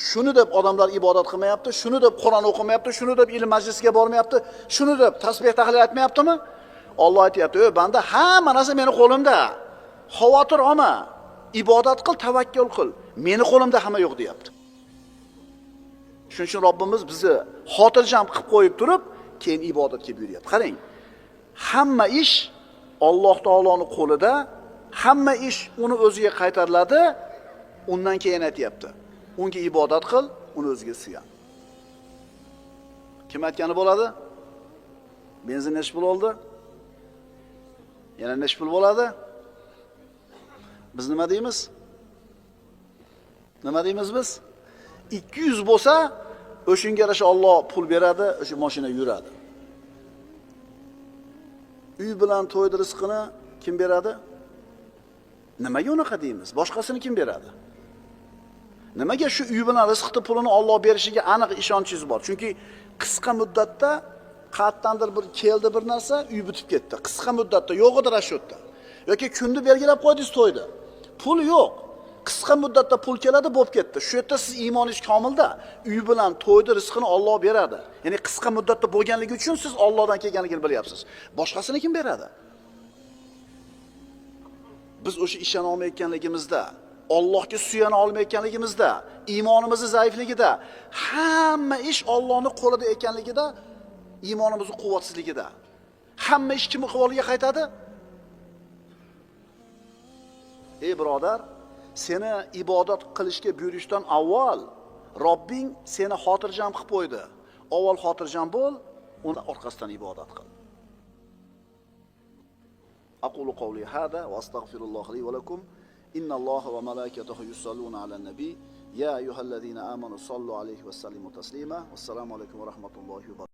Shuni deb odamlar ibodat qilmayapti, shuni deb Qur'on o'qimayapti, shuni deb ilm majlisiga bormayapti, shuni deb tasbih tahlil aytmayaptimi? Alloh aytayapti: "Ey banda, hamma narsa meni qo'limda. Xavotir olma. Ibodat qil, tavakkul qil. Meni qo'limda hamma yo'q", deyapti. Shuning uchun Robbimiz bizni xotirjam qilib qo'yib turib, keyin ibodatga buyuryapti. Qarang. Hamma ish Alloh taoloning qo'lida, hamma ish uni o'ziga qaytariladi. Undan keyin aytayapti: "Unga ibodat qil, uni o'ziga suyan." Kim aytgani bo'ladi? Benzin necha pul oldi? Yana necha pul bo'ladi? Biz nima deymiz? Nima deymiz biz? 200 bo'lsa, o'shunga yarasha Alloh pul beradi, o'sha mashina yuradi. Uy bilan to'ydi rizqini kim beradi? Nimaga unaqa deymiz? Boshqasini kim beradi? Nimaga shu uy bilan rizqni pulini Alloh berishiga aniq ishonchingiz bor? Chunki qisqa muddatda qayerdandir bir keldi bir narsa, uy bitib ketdi. Qisqa muddatda yo'q edi rashodda. Yoki kunni belgilab qo'ydingiz to'ydi. Pul yo'q. Qisqa muddatda pul keladi, bo'lib ketdi. Shu yerda siz iymoningiz komilda, uy bilan to'ydi rizqini Alloh beradi. Ya'ni qisqa muddatda bo'lganligi uchun siz Allohdan kelganligini bilyapsiz. Boshqasini kim beradi? Biz o'sha ishona olmayotganligimizda, Allohga suyana olmayotganligimizda, iymonimizning zaifligida, hamma ish Allohning qo'lida ekanligida, iymonimizning quvvatsizligida. Hamma ish kimning qo'liga qaytadi? Ey birodar, seni ibodat qilishga buyurishdan avval Robbing seni xotirjam qilib qo'ydi. Avval xotirjam bo'l, uni orqasidan ibodat qil. Aqulu qawli hada va astaghfirulloh li va lakum. Innalloha va malaikatahu yusalluna alan nabiy. Ya ayyuhallazina amanu sallu alayhi va sallimu taslima. Assalomu alaykum va rahmatullohi va barakatuh.